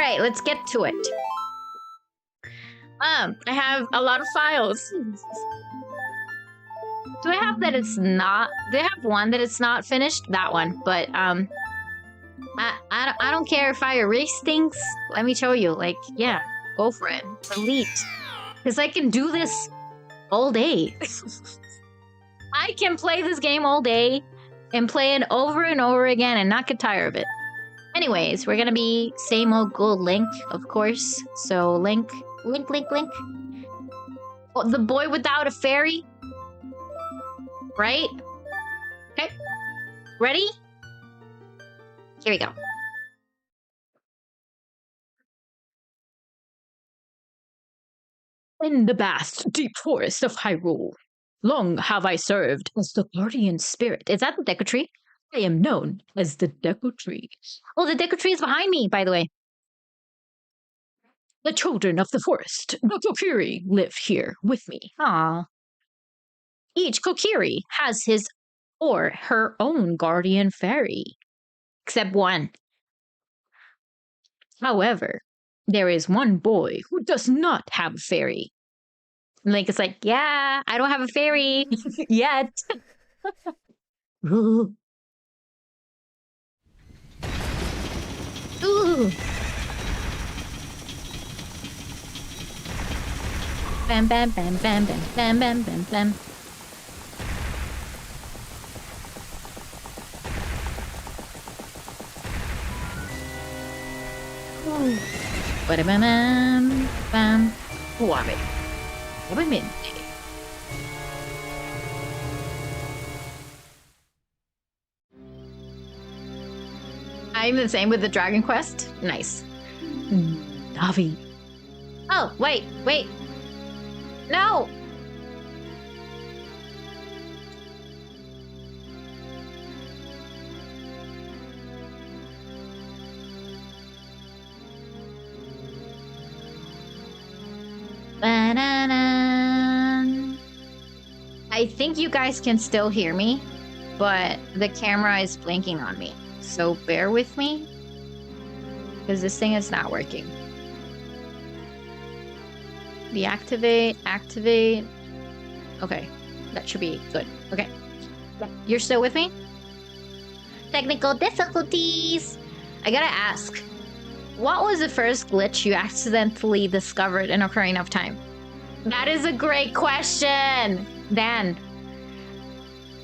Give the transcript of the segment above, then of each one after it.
Alright, let's get to it. I have a lot of files. Do I have that it's not? Do I have one that it's not finished? That one. But, I don't care if I erase things. Let me show you. Like, yeah, go for it. Delete. Because I can do this all day. I can play this game all day and play it over and over again and not get tired of it. Anyways, we're gonna be same old gold Link, of course. So, Link. Oh, the boy without a fairy? Right? Okay. Ready? Here we go. In the vast, deep forest of Hyrule, long have I served as the guardian spirit. Is that the Deku Tree? I am known as the Deku Tree. Oh, the Deku Tree is behind me, by the way. The children of the forest, the Kokiri, live here with me. Ah. Each Kokiri has his or her own guardian fairy. Except one. However, there is one boy who does not have a fairy. Link is like, yeah, I don't have a fairy yet. Ooh. Ooh. Bam, bam, bam, bam, bam, bam, bam, bam, bam. Bam, bam. Suave. Suavemente. I'm the same with the Dragon Quest. Nice. Navi. Oh, wait. No! I think you guys can still hear me, but the camera is blinking on me. So bear with me, because this thing is not working. Deactivate, activate. Okay, that should be good. Okay, you're still with me? Technical difficulties! I gotta ask, what was the first glitch you accidentally discovered in Ocarina of Time? That is a great question, Dan.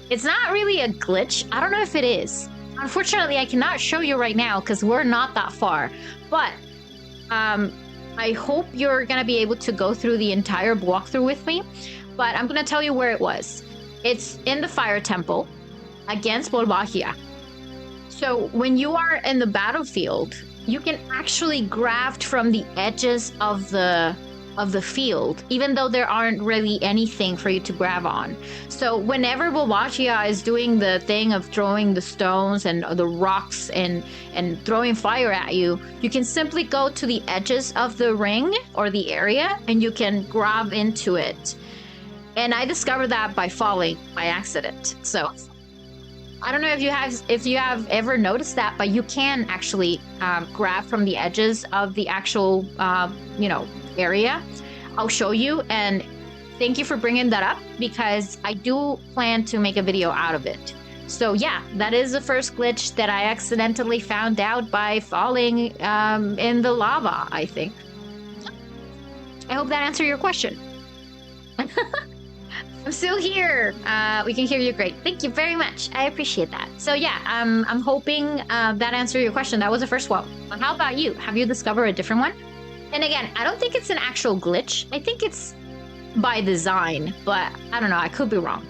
It's not really a glitch. I don't know if it is. Unfortunately, I cannot show you right now because we're not that far. But I hope you're going to be able to go through the entire walkthrough with me. But I'm going to tell you where it was. It's in the Fire Temple against Bolbahia. So when you are in the battlefield, you can actually graft from the edges of the field, even though there aren't really anything for you to grab on. So whenever Bolbahia is doing the thing of throwing the stones and the rocks and throwing fire at you, you can simply go to the edges of the ring or the area and you can grab into it. And I discovered that by falling by accident. So I don't know if you have ever noticed that, but you can actually grab from the edges of the actual area. I'll show you, and thank you for bringing that up because I do plan to make a video out of it. So yeah, that is the first glitch that I accidentally found out by falling in the lava, I think. I hope that answered your question. I'm still here. We can hear you great. Thank you very much. I appreciate that. So yeah, I'm hoping that answered your question. That was the first one. But how about you? Have you discovered a different one? And again, I don't think it's an actual glitch. I think it's by design, but I don't know. I could be wrong.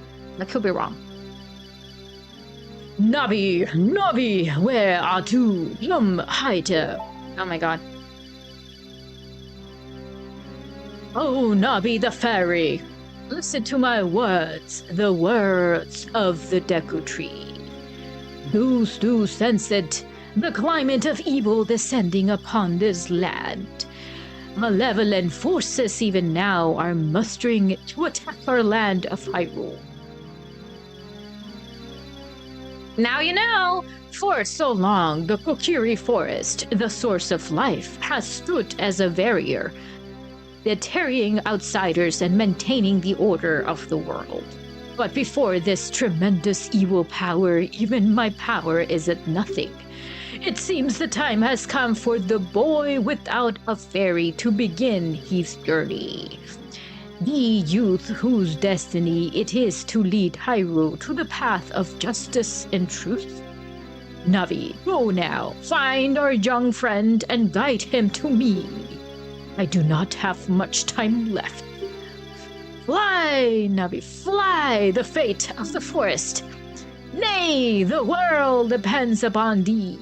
Navi, where are you? Hider. Oh my god. Oh, Navi the fairy. Listen to my words, the words of the Deku Tree. Do sense it, the climate of evil descending upon this land. Malevolent forces even now are mustering to attack our land of Hyrule. Now you know! For so long, the Kokiri Forest, the source of life, has stood as a barrier, deterring outsiders and maintaining the order of the world. But before this tremendous evil power, even my power is at nothing. It seems the time has come for the boy without a fairy to begin his journey. The youth whose destiny it is to lead Hyrule to the path of justice and truth. Navi, go now, find our young friend and guide him to me. I do not have much time left. Fly, Navi, fly, the fate of the forest. Nay, the world depends upon thee.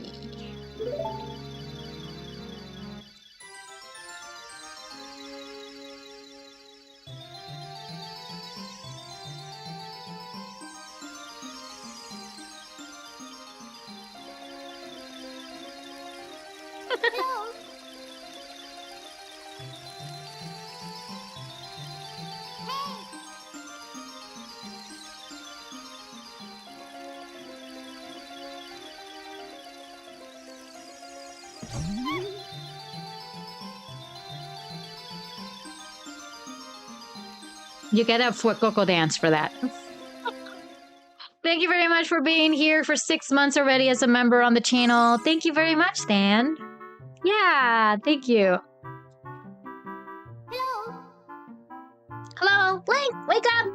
You get a Fuecoco dance for that. Thank you very much for being here for 6 months already as a member on the channel. Thank you very much, Stan. Yeah, thank you. Hello. Hello, Link, wake up!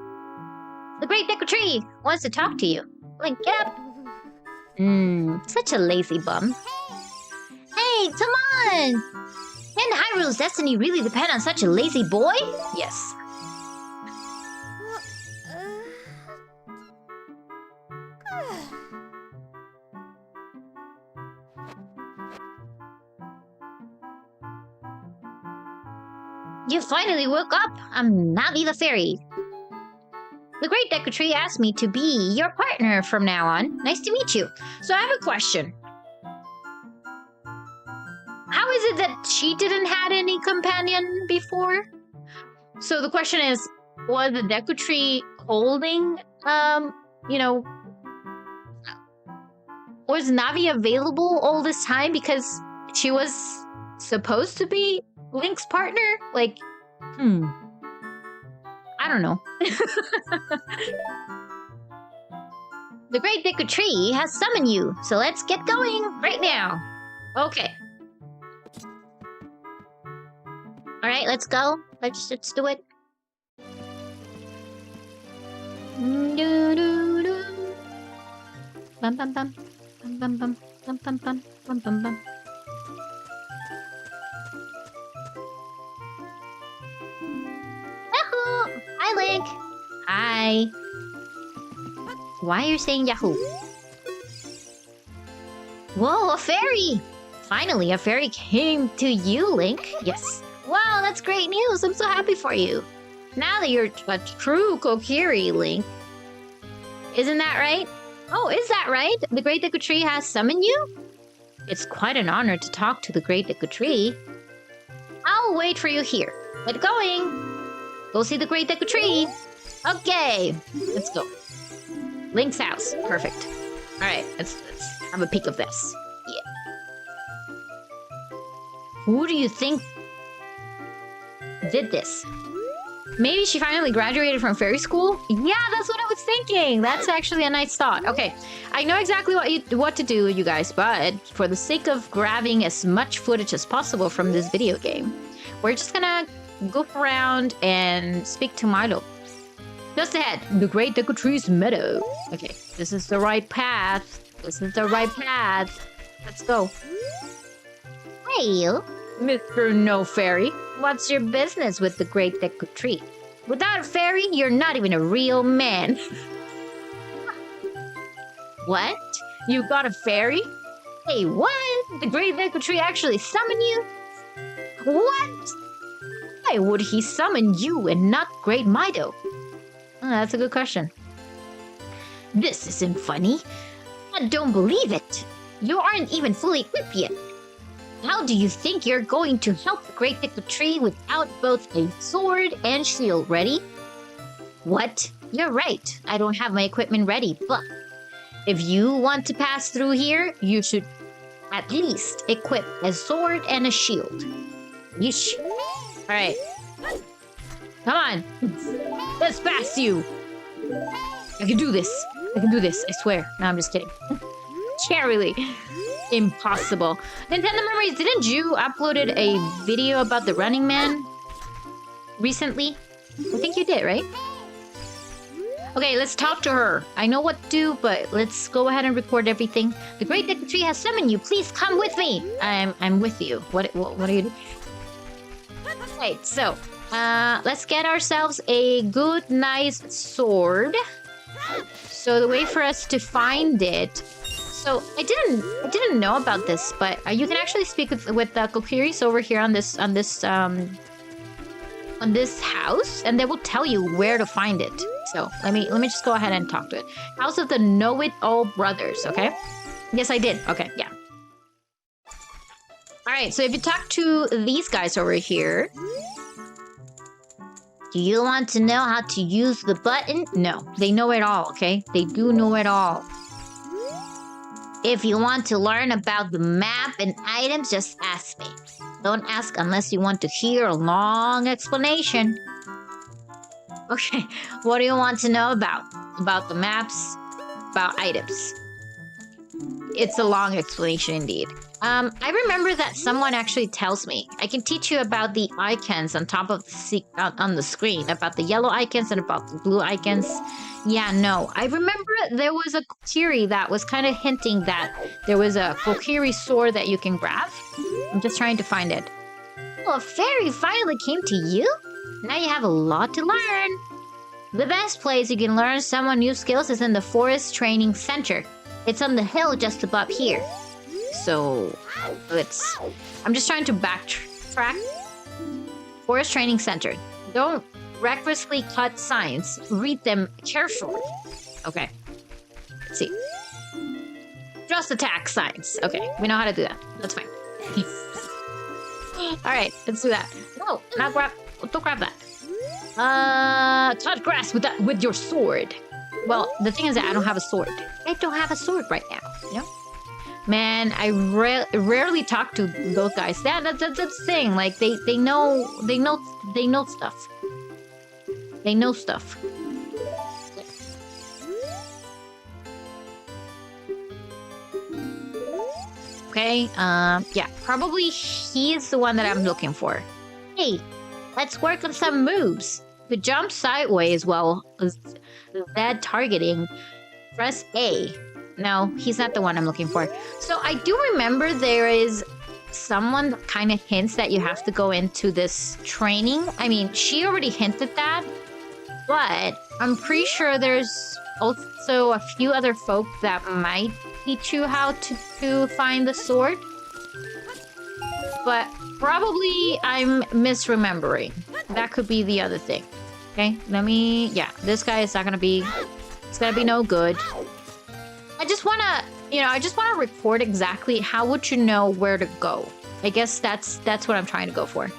The Great Deku Tree wants to talk to you. Link, get up! Such a lazy bum. Hey, come on! Can Hyrule's destiny really depend on such a lazy boy? Yes. You finally woke up! I'm Navi the Fairy. The Great Deku Tree asked me to be your partner from now on. Nice to meet you. So I have a question. How is it that she didn't have any companion before? So the question is, was the Deku Tree holding, was Navi available all this time because she was supposed to be Link's partner? Like, I don't know. The Great Deku Tree has summoned you, so let's get going right now. Okay. Alright, let's go. Let's do it. Bum bum bum. Bum bum bum. Bum bum bum. Bum bum bum. Yahoo! Hi, Link. Hi. Why are you saying Yahoo? Whoa, a fairy! Finally, a fairy came to you, Link. Yes. Wow, that's great news. I'm so happy for you. Now that you're a true Kokiri, Link. Isn't that right? Oh, is that right? The Great Deku Tree has summoned you? It's quite an honor to talk to the Great Deku Tree. I'll wait for you here. Get going. Go see the Great Deku Tree. Okay, let's go. Link's house. Perfect. All right, let's have a peek of this. Yeah. Who do you think did this? Maybe she finally graduated from fairy school? Yeah, that's what I was thinking. That's actually a nice thought. Okay, I know exactly what to do, you guys, but for the sake of grabbing as much footage as possible from this video game, we're just gonna goof around and speak to Milo. Just ahead, the Great Deku Tree's meadow. Okay, this is the right path. This is the right path. Let's go. Hey, Mr. No Fairy. What's your business with the Great Deku Tree? Without a fairy, you're not even a real man. What? You got a fairy? Hey, what? The Great Deku Tree actually summoned you? What? Why would he summon you and not Great Mido? Oh, that's a good question. This isn't funny. I don't believe it. You aren't even fully equipped yet. How do you think you're going to help the Great Deku Tree without both a sword and shield ready? What? You're right. I don't have my equipment ready, but If you want to pass through here, you should at least equip a sword and a shield. Yeesh. Alright. Come on. Let's pass you. I can do this. I can do this. I swear. No, I'm just kidding. Can't really. Impossible. Nintendo Memories, didn't you uploaded a video about the Running Man recently? I think you did, right? Okay, let's talk to her. I know what to do, but let's go ahead and record everything. The Great Deku Tree has summoned you. Please come with me. I'm with you. What are you doing? Right, so let's get ourselves a good, nice sword. So the way for us to find it. So I didn't know about this, but you can actually speak with Kokiris over here on this house, and they will tell you where to find it. So let me just go ahead and talk to it. House of the Know-It-All Brothers. Okay. Yes, I did. Okay. Yeah. All right. So if you talk to these guys over here. Do you want to know how to use the button? No, they know it all, okay? They do know it all. If you want to learn about the map and items, just ask me. Don't ask unless you want to hear a long explanation. Okay, what do you want to know about? About the maps, about items. It's a long explanation indeed. I remember that someone actually tells me I can teach you about the icons on top of on the screen, about the yellow icons and about the blue icons. Yeah, no, I remember there was a Kokiri that was kind of hinting that there was a Kokiri sword that you can grab. I'm just trying to find it. Oh, a fairy finally came to you? Now you have a lot to learn. The best place you can learn someone new skills is in the Forest Training Center. It's on the hill just above here. So, I'm just trying to backtrack. Forest Training Center. Don't recklessly cut signs. Read them carefully. Okay. Let's see. Just attack signs. Okay, we know how to do that. That's fine. Alright, let's do that. No, not grab. Don't grab that. Cut grass with your sword. Well, the thing is that I don't have a sword. I don't have a sword right now, you know? Man, I rarely talk to those guys. That's the thing. Like they know stuff. They know stuff. Okay. Yeah. Probably he is the one that I'm looking for. Hey, let's work on some moves. To jump sideways while Z targeting, press A. No, he's not the one I'm looking for. So I do remember there is someone that kind of hints that you have to go into this training. I mean, she already hinted that, but I'm pretty sure there's also a few other folk that might teach you how to find the sword. But probably I'm misremembering. That could be the other thing. Okay, yeah, this guy is not gonna be, it's gonna be no good. I just wanna record exactly how would you know where to go. I guess that's what I'm trying to go for.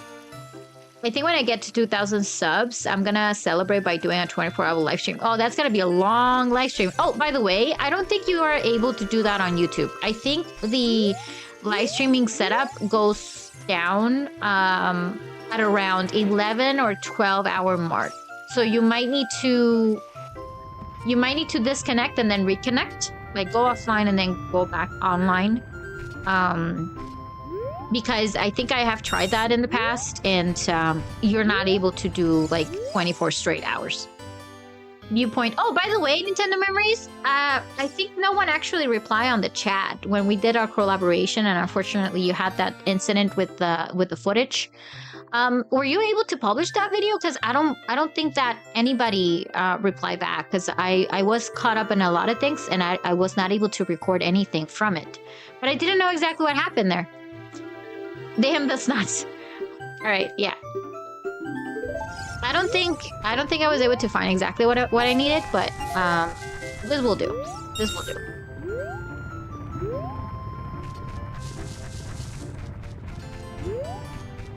I think when I get to 2,000 subs, I'm gonna celebrate by doing a 24-hour live stream. Oh, that's gonna be a long live stream. Oh, by the way, I don't think you are able to do that on YouTube. I think the live streaming setup goes down at around 11 or 12-hour mark. So you might need to disconnect and then reconnect. Like go offline and then go back online. Because I think I have tried that in the past and you're not able to do like 24 straight hours. Viewpoint. Oh, by the way, Nintendo Memories, I think no one actually replied on the chat when we did our collaboration, and unfortunately you had that incident with the footage. Were you able to publish that video? Because I don't think that anybody replied back, because I was caught up in a lot of things and I was not able to record anything from it. But I didn't know exactly what happened there. Damn, that's nuts. All right, yeah. I don't think I was able to find exactly what I needed, but this will do. This will do.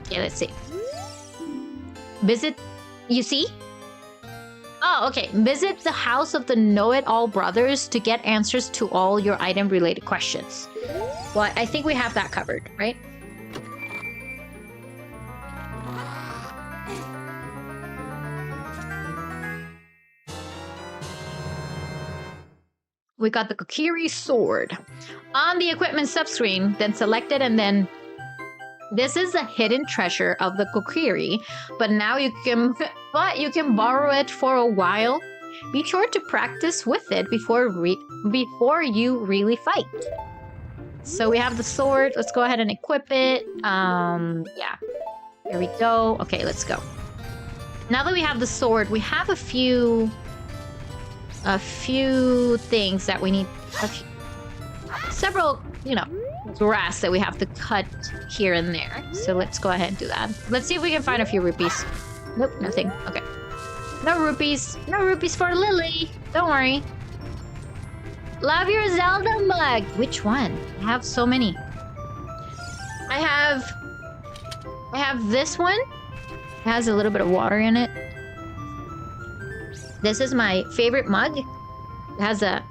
Okay, let's see. Visit. You see? Oh, okay. Visit the house of the Know-It-All Brothers to get answers to all your item-related questions. Well, I think we have that covered, right? We got the Kokiri sword. On the equipment subscreen, then select it and then... This is a hidden treasure of the Kokiri, but now you can borrow it for a while. Be sure to practice with it before you really fight. So we have the sword. Let's go ahead and equip it. Yeah. There we go. Okay, let's go. Now that we have the sword, we have a few things that we need. Several, you know, grass that we have to cut here and there. So let's go ahead and do that. Let's see if we can find a few rupees. Nope, nothing. Okay. No rupees. No rupees for Lilly. Don't worry. Love your Zelda mug. Which one? I have so many. I have this one. It has a little bit of water in it. This is my favorite mug. It has a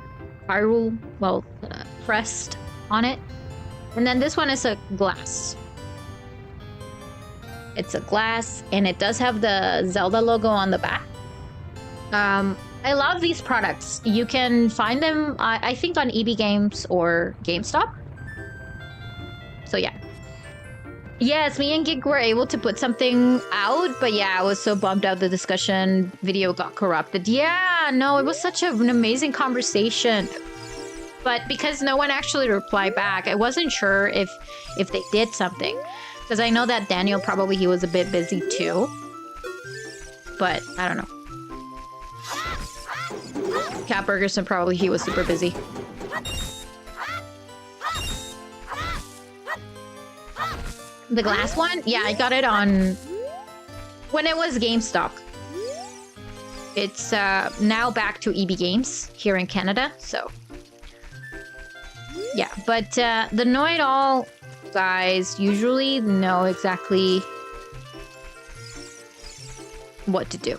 Hyrule, well, crest on it. And then this one is a glass. It's a glass, and it does have the Zelda logo on the back. I love these products. You can find them, I think, on EB Games or GameStop. So yeah. Yes, me and Gig were able to put something out, but yeah, I was so bummed out the discussion video got corrupted. Yeah, no, it was such an amazing conversation. But because no one actually replied back, I wasn't sure if they did something. Because I know that Daniel probably, he was a bit busy too. But I don't know. Cat Burgerson probably, he was super busy. The glass one? Yeah, I got it on... when it was GameStop. It's now back to EB Games here in Canada, so... yeah, but the Know-It-All guys usually know exactly what to do.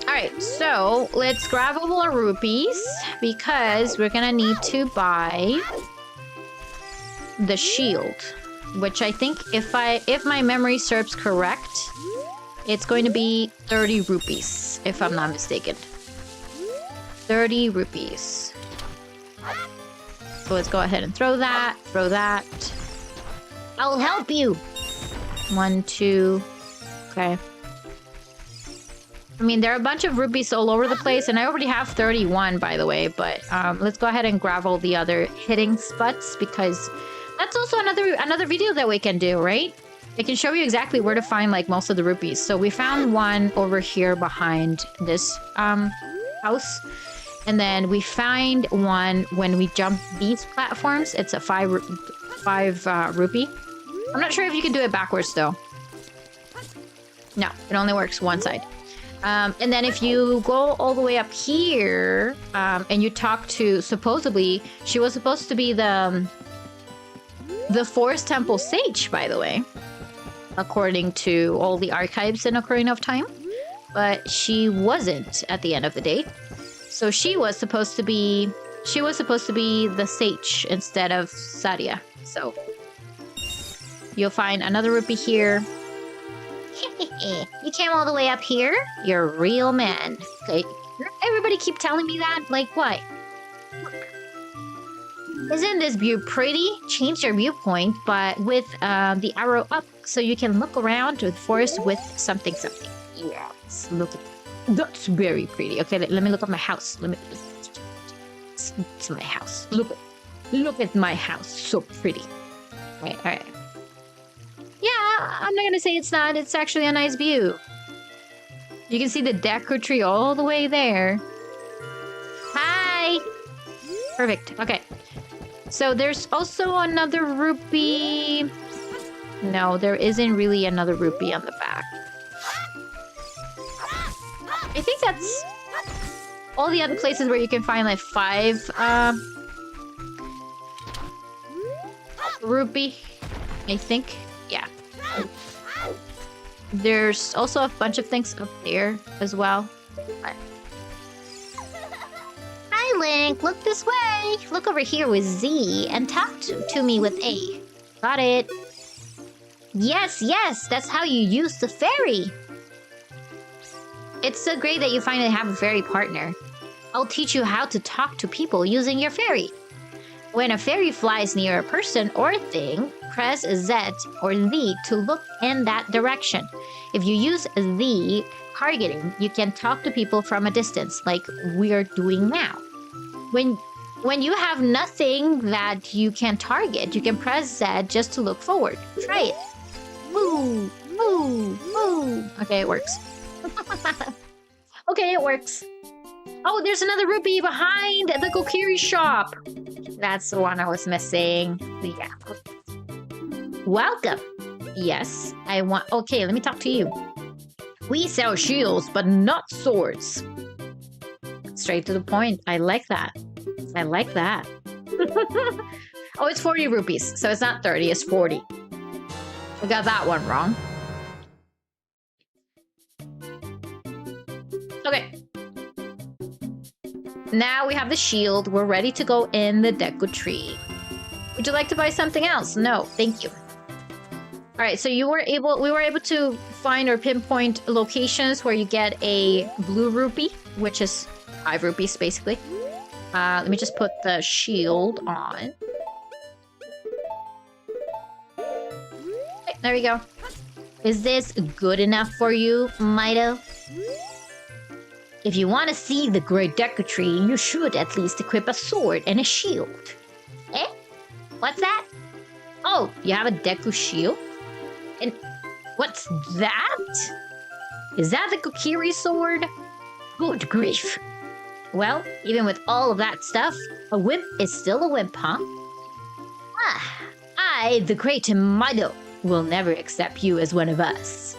Alright, so let's grab a couple of rupees because we're gonna need to buy the shield, which I think if my memory serves correct, it's going to be 30 rupees, if I'm not mistaken. 30 rupees. So let's go ahead and throw that. Throw that. I'll help you. 1, 2. Okay. I mean, there are a bunch of rupees all over the place, and I already have 31, by the way. But let's go ahead and grab all the other hitting spots, because that's also another video that we can do, right? I can show you exactly where to find like most of the rupees. So we found one over here behind this house. And then we find one when we jump these platforms. It's a 5 rupee. I'm not sure if you can do it backwards though. No, it only works one side. And then if you go all the way up here, and you talk to, supposedly, she was supposed to be the Forest Temple Sage, by the way, according to all the archives in Ocarina of Time. But she wasn't at the end of the day. So she was supposed to be the sage instead of Saria. So you'll find another rupee here. You came all the way up here? You're a real man. Okay. Everybody keep telling me that? Like what? Isn't this view pretty? Change your viewpoint, but with the arrow up so you can look around to the forest with something. Yes, look at that. That's very pretty. Okay, let me look at my house. It's my house. Look at my house. So pretty. All right. Yeah, I'm not gonna say it's not. It's actually a nice view. You can see the Deku tree all the way there. Hi! Perfect. Okay. So there's also another rupee. No, there isn't really another rupee on the back. I think that's all the other places where you can find like 5 rupee, I think. Yeah. There's also a bunch of things up there as well. Right. Hi, Link. Look this way. Look over here with Z and talk to me with A. Got it. Yes, yes. That's how you use the fairy. It's so great that you finally have a fairy partner. I'll teach you how to talk to people using your fairy. When a fairy flies near a person or thing, press Z or Z to look in that direction. If you use Z targeting, you can talk to people from a distance, like we're doing now. When you have nothing that you can target, you can press Z just to look forward. Try it. Moo, moo, moo. Okay, it works. Okay, it works. Oh, there's another rupee behind the Kokiri shop. That's the one I was missing. Yeah. Welcome. Yes, I want... Okay, let me talk to you. We sell shields, but not swords. Straight to the point. I like that. I like that. Oh, it's 40 rupees. So it's not 30, it's 40. We got that one wrong. Okay. Now we have the shield. We're ready to go in the Deku Tree. Would you like to buy something else? No, thank you. All right, so we were able to find or pinpoint locations where you get a blue rupee, which is 5 rupees basically. Let me just put the shield on. Okay, there we go. Is this good enough for you, Mido? If you want to see the Great Deku Tree, you should at least equip a sword and a shield. Eh? What's that? Oh, you have a Deku shield? And what's that? Is that the Kokiri sword? Good grief. Well, even with all of that stuff, a wimp is still a wimp, huh? Ah, I, the great Mido, will never accept you as one of us.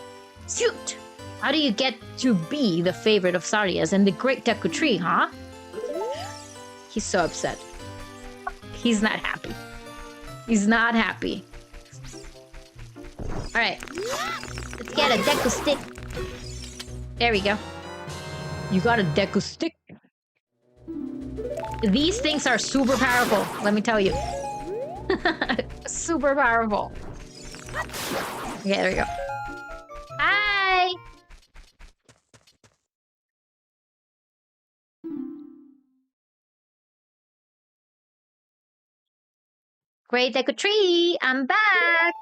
Shoot! How do you get to be the favorite of Saria's and the Great Deku Tree, huh? He's so upset. He's not happy. He's not happy. Alright. Let's get a Deku stick. There we go. You got a Deku stick? These things are super powerful, let me tell you. Super powerful. Okay, there we go. Hi! Great Deku Tree, I'm back!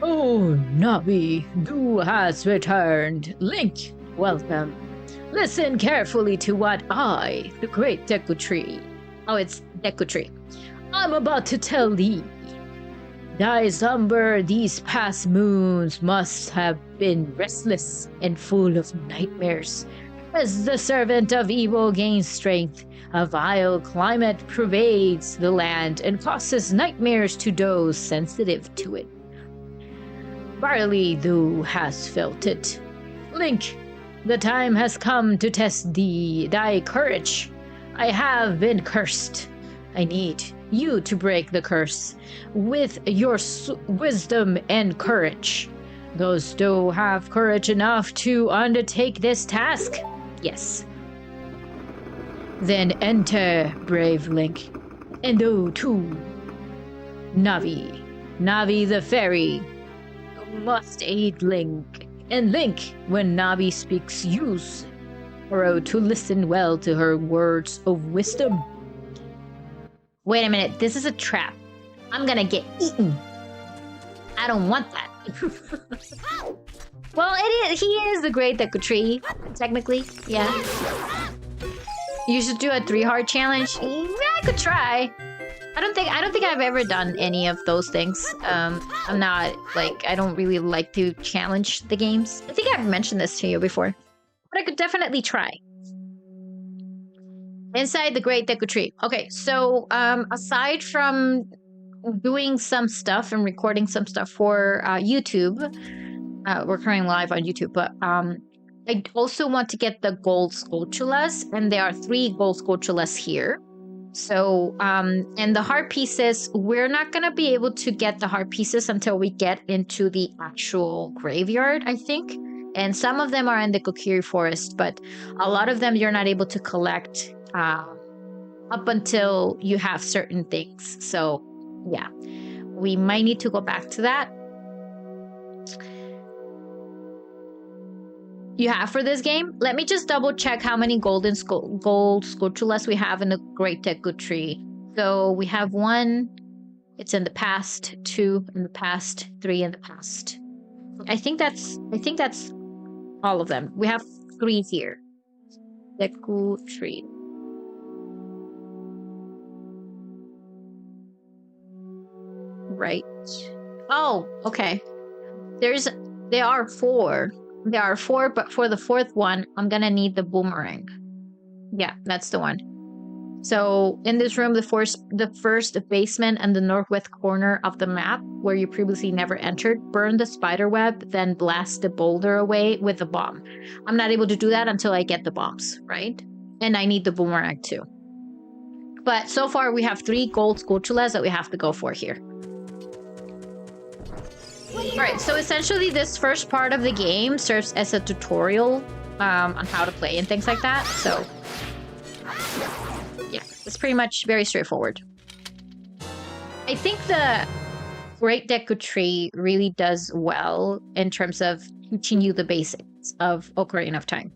Oh, Navi, thou has returned. Link, welcome. Listen carefully to what I, the Great Deku Tree... Oh, it's Deku Tree. I'm about to tell thee. Thy slumber these past moons must have been restless and full of nightmares. As the servant of evil gains strength, a vile climate pervades the land and causes nightmares to those sensitive to it. Barely thou hast felt it. Link, the time has come to test thy courage. I have been cursed. I need you to break the curse with your wisdom and courage. Dost thou have courage enough to undertake this task? Yes. Then enter, brave Link. And thou too. Navi. Navi the fairy. You must aid Link. And Link, when Navi speaks, use Oro to listen well to her words of wisdom. Wait a minute, this is a trap. I'm gonna get eaten. I don't want that. Well, he is the Great Deku Tree, technically. Yeah. You should do a 3-heart challenge. Yeah, I could try. I don't think I've ever done any of those things. I'm not I don't really like to challenge the games. I think I've mentioned this to you before, but I could definitely try. Inside the Great Deku Tree. Okay, so aside from doing some stuff and recording some stuff for YouTube, we're currently live on YouTube, but I also want to get the gold Skulltulas, and there are 3 gold Skulltulas here. So, and the heart pieces, we're not going to be able to get the heart pieces until we get into the actual graveyard, I think. And some of them are in the Kokiri Forest, but a lot of them you're not able to collect up until you have certain things. So, yeah, we might need to go back to that. You have for this game? Let me just double check how many gold Skulltulas we have in the Great Deku Tree. So we have 1, it's in the past, 2 in the past, 3 in the past. I think that's all of them. We have 3 here. Deku Tree. Right. Oh, okay. There are 4. There are 4, but for the 4th one, I'm gonna need the boomerang. Yeah, that's the one. So in this room, the first basement and the northwest corner of the map, where you previously never entered, burn the spider web, then blast the boulder away with the bomb. I'm not able to do that until I get the bombs, right? And I need the boomerang too. But so far, we have 3 gold Skulltulas that we have to go for here. Alright, so essentially this first part of the game serves as a tutorial on how to play and things like that. So, yeah, it's pretty much very straightforward. I think the Great Deku Tree really does well in terms of teaching you the basics of Ocarina of Time.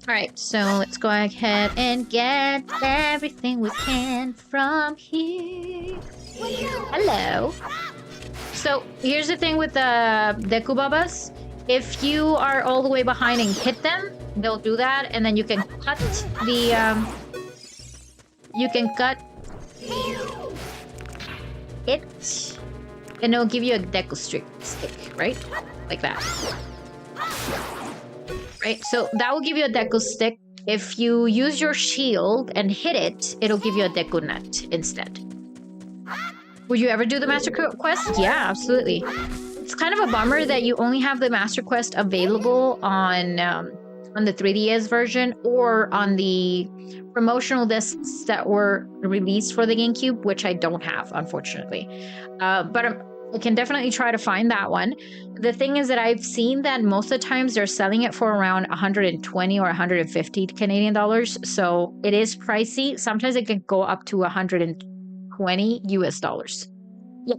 Alright, so let's go ahead and get everything we can from here. Hello. So here's the thing with the Deku Babas. If you are all the way behind and hit them, they'll do that, and then you can cut the you can cut it, and it'll give you a Deku stick, right? Like that. Right, so that will give you a Deku stick. If you use your shield and hit it, it'll give you a Deku nut instead. Would you ever do the Master Quest? Yeah, absolutely. It's kind of a bummer that you only have the Master Quest available on the 3DS version or on the promotional discs that were released for the GameCube, which I don't have, unfortunately. But I can definitely try to find that one. The thing is that I've seen that most of the times they're selling it for around 120 or 150 Canadian dollars. So it is pricey. Sometimes it can go up to 120 US dollars. Yeah.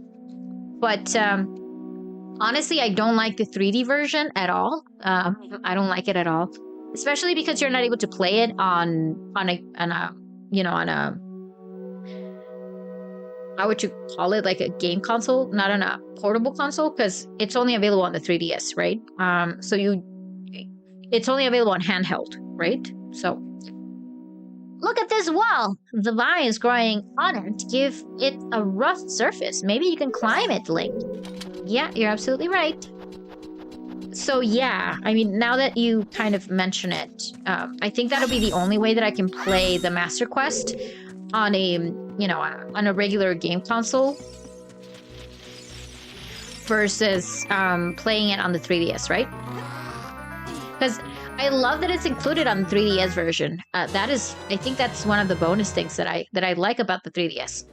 But honestly, I don't like the 3D version at all. I don't like it at all. Especially because you're not able to play it on a how would you call it, like a game console, not on a portable console, because it's only available on the 3DS, right? So it's only available on handheld, right? So look at this wall. The vines growing on it give it a rough surface. Maybe you can climb it, Link. Yeah, you're absolutely right. So yeah, I mean, now that you kind of mention it, I think that'll be the only way that I can play the Master Quest on a regular game console versus playing it on the 3DS, right? Because I love that it's included on the 3DS version. I think that's one of the bonus things that I like about the 3DS,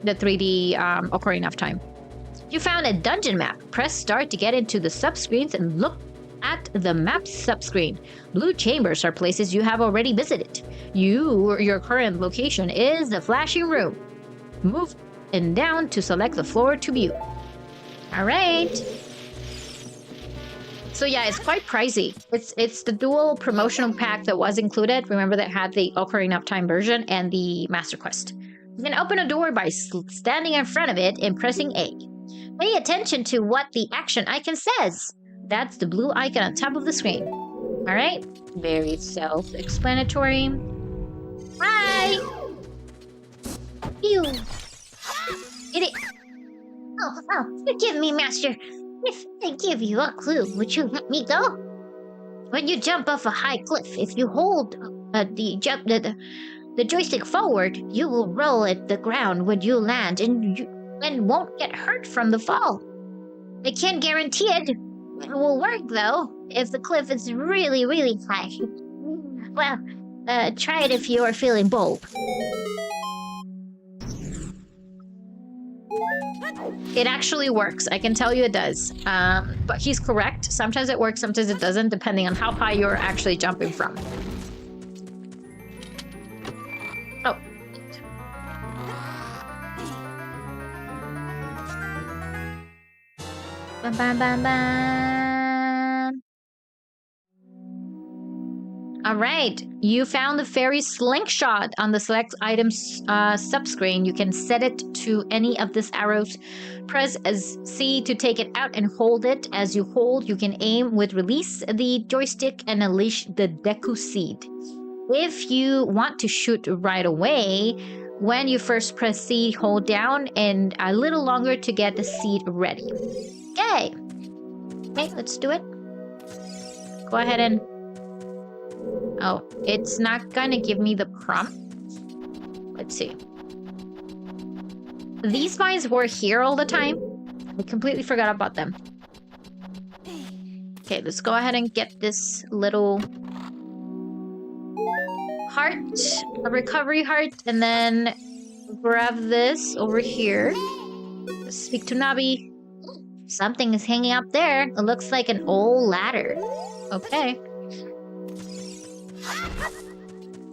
the 3D Ocarina of Time. You found a dungeon map. Press start to get into the subscreens and look at the map subscreen. Blue chambers are places you have already visited. Your current location is the flashing room. Move and down to select the floor to view. All right. So yeah, it's quite pricey. It's the dual promotional pack that was included. Remember that had the Ocarina of Time version and the Master Quest. You can open a door by standing in front of it and pressing A. Pay attention to what the action icon says. That's the blue icon on top of the screen. All right? Very self-explanatory. Hi! You! Forgive me, Master. If I give you a clue, would you let me go? When you jump off a high cliff, if you hold the joystick forward, you will roll at the ground when you land and won't get hurt from the fall. I can't guarantee it. It will work, though, if the cliff is really, really high. Well, Try it if you are feeling bold. It actually works. I can tell you it does. But he's correct. Sometimes it works, sometimes it doesn't, depending on how high you're actually jumping from. Oh. Bam, bam, bam, bam. All right, you found the fairy slingshot on the select items subscreen. You can set it to any of these arrows. Press as C to take it out and hold it. As you hold, you can aim with release the joystick and unleash the Deku Seed. If you want to shoot right away, when you first press C, hold down and a little longer to get the seed ready. Okay. Okay, let's do it. Go ahead and... Oh, it's not gonna give me the prompt. Let's see. These mines were here all the time. I completely forgot about them. Okay, let's go ahead and get this little heart, a recovery heart, and then grab this over here. Let's speak to Nabi. Something is hanging up there. It looks like an old ladder. Okay.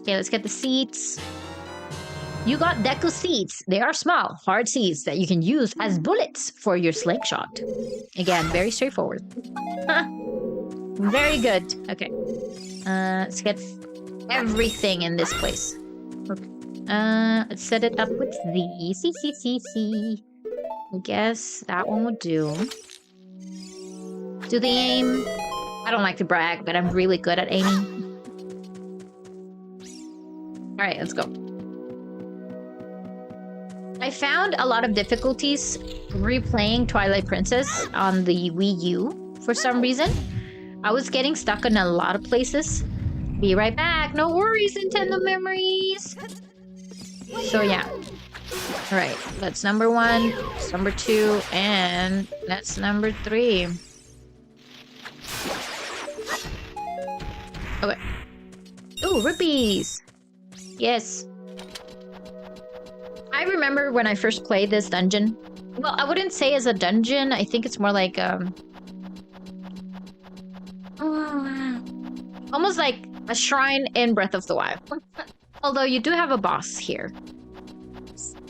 Okay, let's get the seeds. You got Deku seeds. They are small, hard seeds that you can use as bullets for your slingshot. Again, very straightforward. Very good. Okay. Let's get everything in this place. Okay. Let's set it up with these. See. I guess that one will do. Do the aim. I don't like to brag, but I'm really good at aiming. Alright, let's go. I found a lot of difficulties replaying Twilight Princess on the Wii U for some reason. I was getting stuck in a lot of places. Be right back. No worries, Nintendo memories. So yeah. Alright, that's number 1, that's number 2, and that's number 3. Okay. Ooh, rupees! Yes. I remember when I first played this dungeon. Well, I wouldn't say as a dungeon. I think it's more like almost like a shrine in Breath of the Wild. Although you do have a boss here.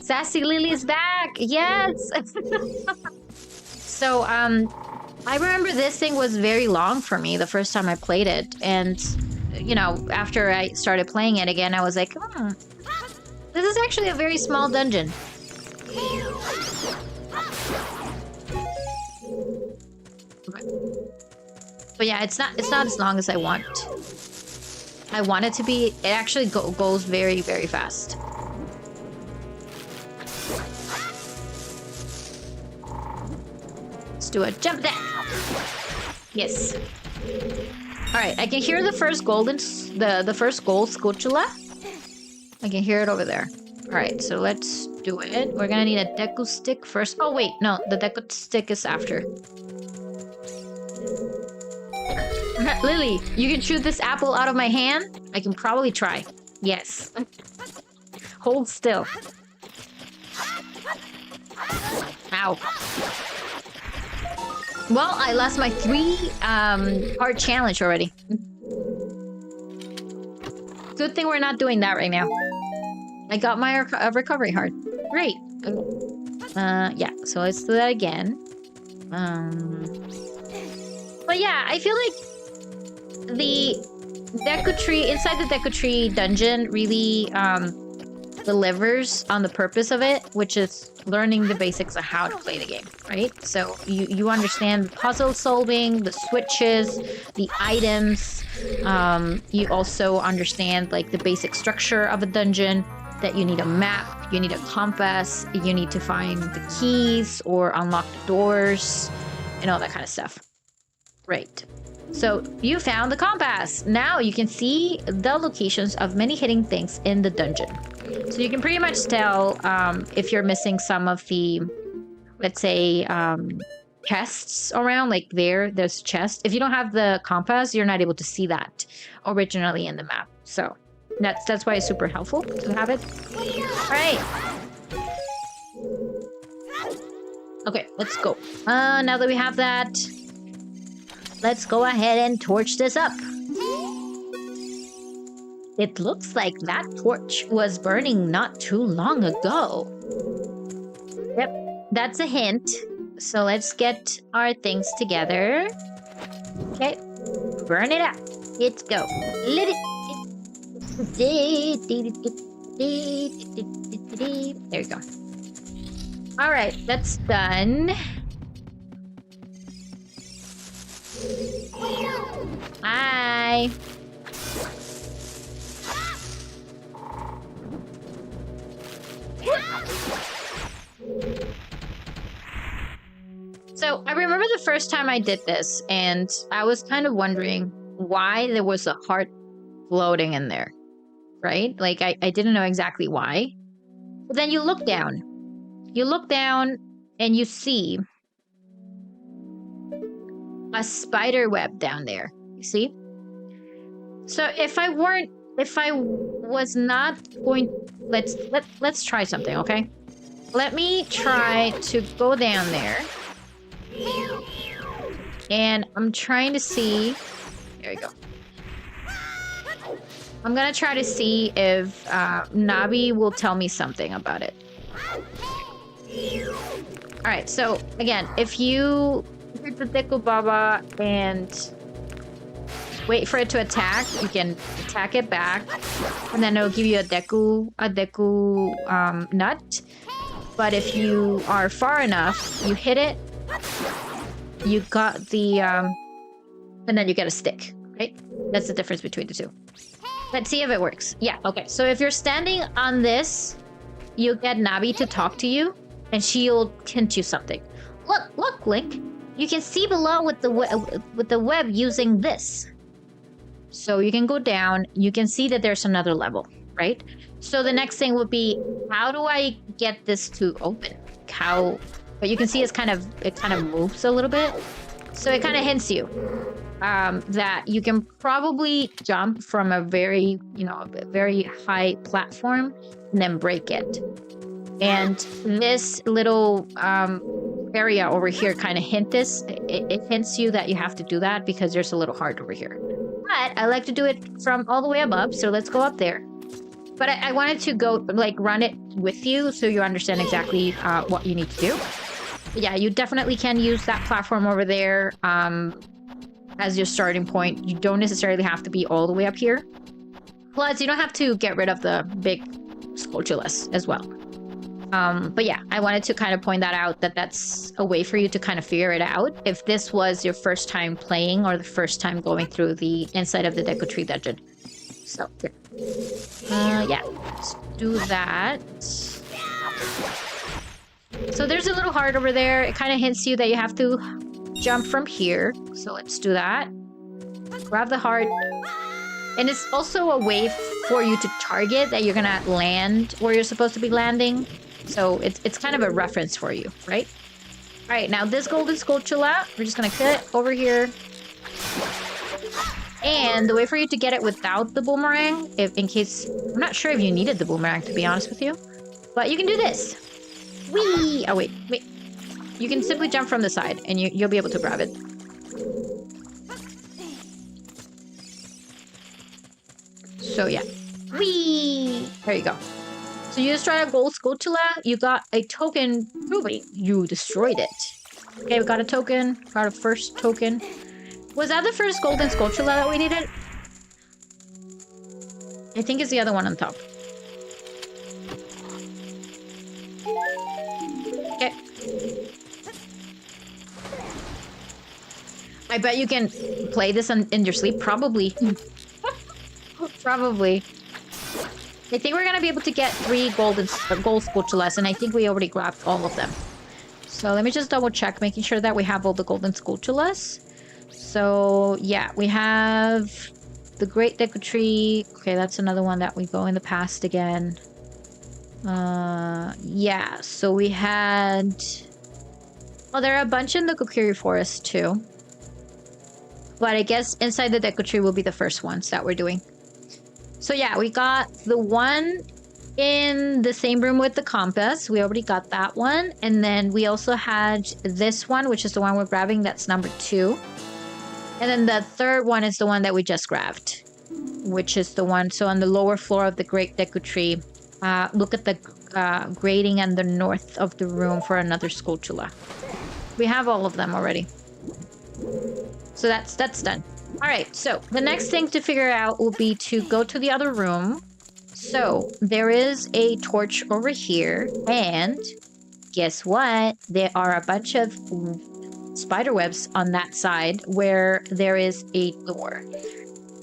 Sassy Lily is back! Yes! So, I remember this thing was very long for me the first time I played it. And, you know, after I started playing it again, I was like, this is actually a very small dungeon. But yeah, it's not as long as I want. I want it to be. It actually goes very, very fast. Let's do a jump there. Yes. All right, I can hear the first the first gold Skulltula. I can hear it over there. All right, so let's do it. We're gonna need a Deku stick first. Oh wait, no, the Deku stick is after. Lily, you can shoot this apple out of my hand? I can probably try. Yes. Hold still. Ow. Well, I lost my 3-part challenge already. Good thing we're not doing that right now. I got my recovery heart. Great. Yeah, so let's do that again. But yeah, I feel like the Deku Tree, inside the Deku Tree dungeon really delivers on the purpose of it, which is learning the basics of how to play the game, right? So you understand the puzzle solving, the switches, the items. You also understand like the basic structure of a dungeon, that you need a map, you need a compass, you need to find the keys or unlock the doors, and all that kind of stuff. Right. So you found the compass. Now you can see the locations of many hidden things in the dungeon. So you can pretty much tell if you're missing some of the, let's say, chests around. Like there's a chest. If you don't have the compass, you're not able to see that originally in the map. So That's why it's super helpful to have it. All right. Okay, let's go. Now that we have that, let's go ahead and torch this up. It looks like that torch was burning not too long ago. Yep, that's a hint. So let's get our things together. Okay, burn it up. Let's go. Let it. There we go. All right, that's done. Hi. So I remember the first time I did this, and I was kind of wondering why there was a heart floating in there, right? Like I didn't know exactly why. But then you look down. You look down and you see a spider web down there. You see? So if I was not going, let's try something, okay? Let me try to go down there. And I'm trying to see. There we go. I'm gonna try to see if Nabi will tell me something about it. Alright, so again, if you hit the Deku Baba and wait for it to attack, you can attack it back, and then it'll give you a Deku nut. But if you are far enough, you hit it, you got the and then you get a stick, right? That's the difference between the two. Let's see if it works. Yeah, okay. So if you're standing on this, you get Nabi to talk to you, and she'll hint you something. Look, Link. You can see below with the web using this. So you can go down. You can see that there's another level, right? So the next thing would be, how do I get this to open? But you can see it kind of moves a little bit. So it kind of hints you that you can probably jump from a very high platform and then break it. And this little area over here kind of it hints you that you have to do that because there's a little heart over here. But I like to do it from all the way above, so let's go up there. But I wanted to go, run it with you so you understand exactly what you need to do. But yeah, you definitely can use that platform over there as your starting point. You don't necessarily have to be all the way up here. Plus, you don't have to get rid of the big Skulltulus as well. But yeah, I wanted to kind of point that out, that's a way for you to kind of figure it out if this was your first time playing or the first time going through the inside of the Deku Tree dungeon. So, yeah, let's do that. So there's a little heart over there. It kind of hints you that you have to jump from here. So let's do that. Grab the heart. And it's also a way for you to target that you're gonna land where you're supposed to be landing. So it's kind of a reference for you, right? All right, now this golden Skulltula, we're just gonna cut it over here. And the way for you to get it without the boomerang, in case, I'm not sure if you needed the boomerang, to be honest with you, but you can do this. Whee! Oh, wait. You can simply jump from the side, and you'll be able to grab it. So, yeah. Whee! There you go. So you destroy a gold Skulltula, you got a token proving you destroyed it. Okay, we got a token. Got a first token. Was that the first golden Skulltula that we needed? I think it's the other one on top. Okay. I bet you can play this in your sleep. Probably. Probably. I think we're gonna be able to get 3 gold Skulltulas, and I think we already grabbed all of them. So let me just double check, making sure that we have all the golden Skulltulas. So yeah, we have the Great Deku Tree. Okay, that's another one that we go in the past again. Yeah, so we had... Oh, there are a bunch in the Kokiri Forest too. But I guess inside the Deku Tree will be the first ones that we're doing. So yeah, we got the one in the same room with the compass. We already got that one. And then we also had this one, which is the one we're grabbing. That's number 2. And then the third one is the one that we just grabbed, which is the one. So on the lower floor of the Great Deku Tree, look at the grating and the north of the room for another Skulltula. We have all of them already. So that's done. All right, so the next thing to figure out will be to go to the other room. So there is a torch over here, and guess what? There are a bunch of spider webs on that side where there is a door.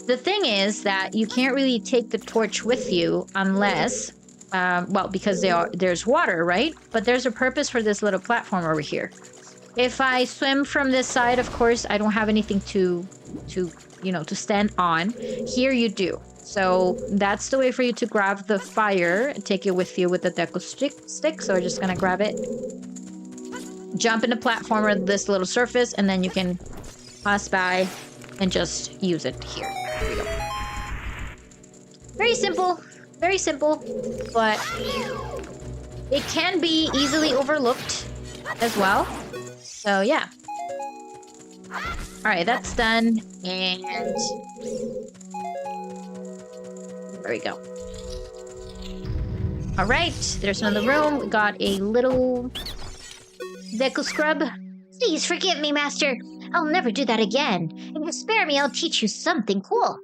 The thing is that you can't really take the torch with you unless, well, because there's water, right? But there's a purpose for this little platform over here. If I swim from this side, of course, I don't have anything to stand on. Here you do. So that's the way for you to grab the fire and take it with you with the Deku stick. So we're just gonna grab it, jump in the platform or this little surface, and then you can pass by and just use it here. There we go. Very simple, but it can be easily overlooked as well. So yeah. All right, that's done, and there we go. All right, there's another room. We got a little Deku scrub. Please forgive me, Master. I'll never do that again. If you spare me, I'll teach you something cool.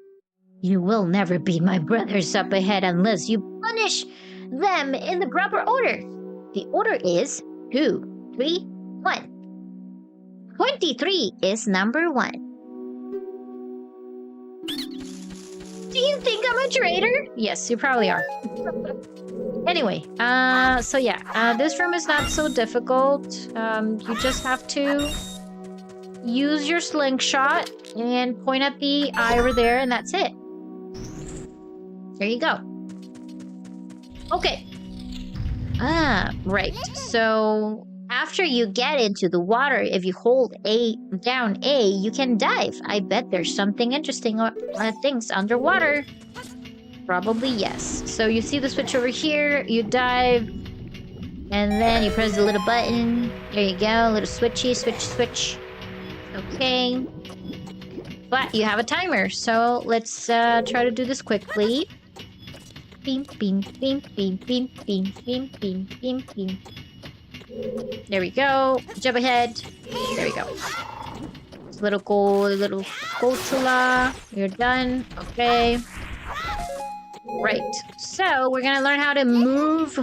You will never beat my brothers up ahead unless you punish them in the proper order. The order is 2, 3, 1. 23 is number 1. Do you think I'm a traitor? Yes, you probably are. Anyway, so yeah, this room is not so difficult. You just have to use your slingshot and point at the eye over there, and that's it. There you go. Okay. Right. So after you get into the water, if you hold down A, you can dive. I bet there's something interesting things underwater. Probably yes. So you see the switch over here, you dive, and then you press the little button. There you go, little switchy, switch. Okay. But you have a timer, so let's try to do this quickly. Beam, beam, beam, beam, beam, beam, beam, beam, beam, beam. There we go. Jump ahead. There we go. Little Skulltula. You're done. Okay. Right. So we're gonna learn how to move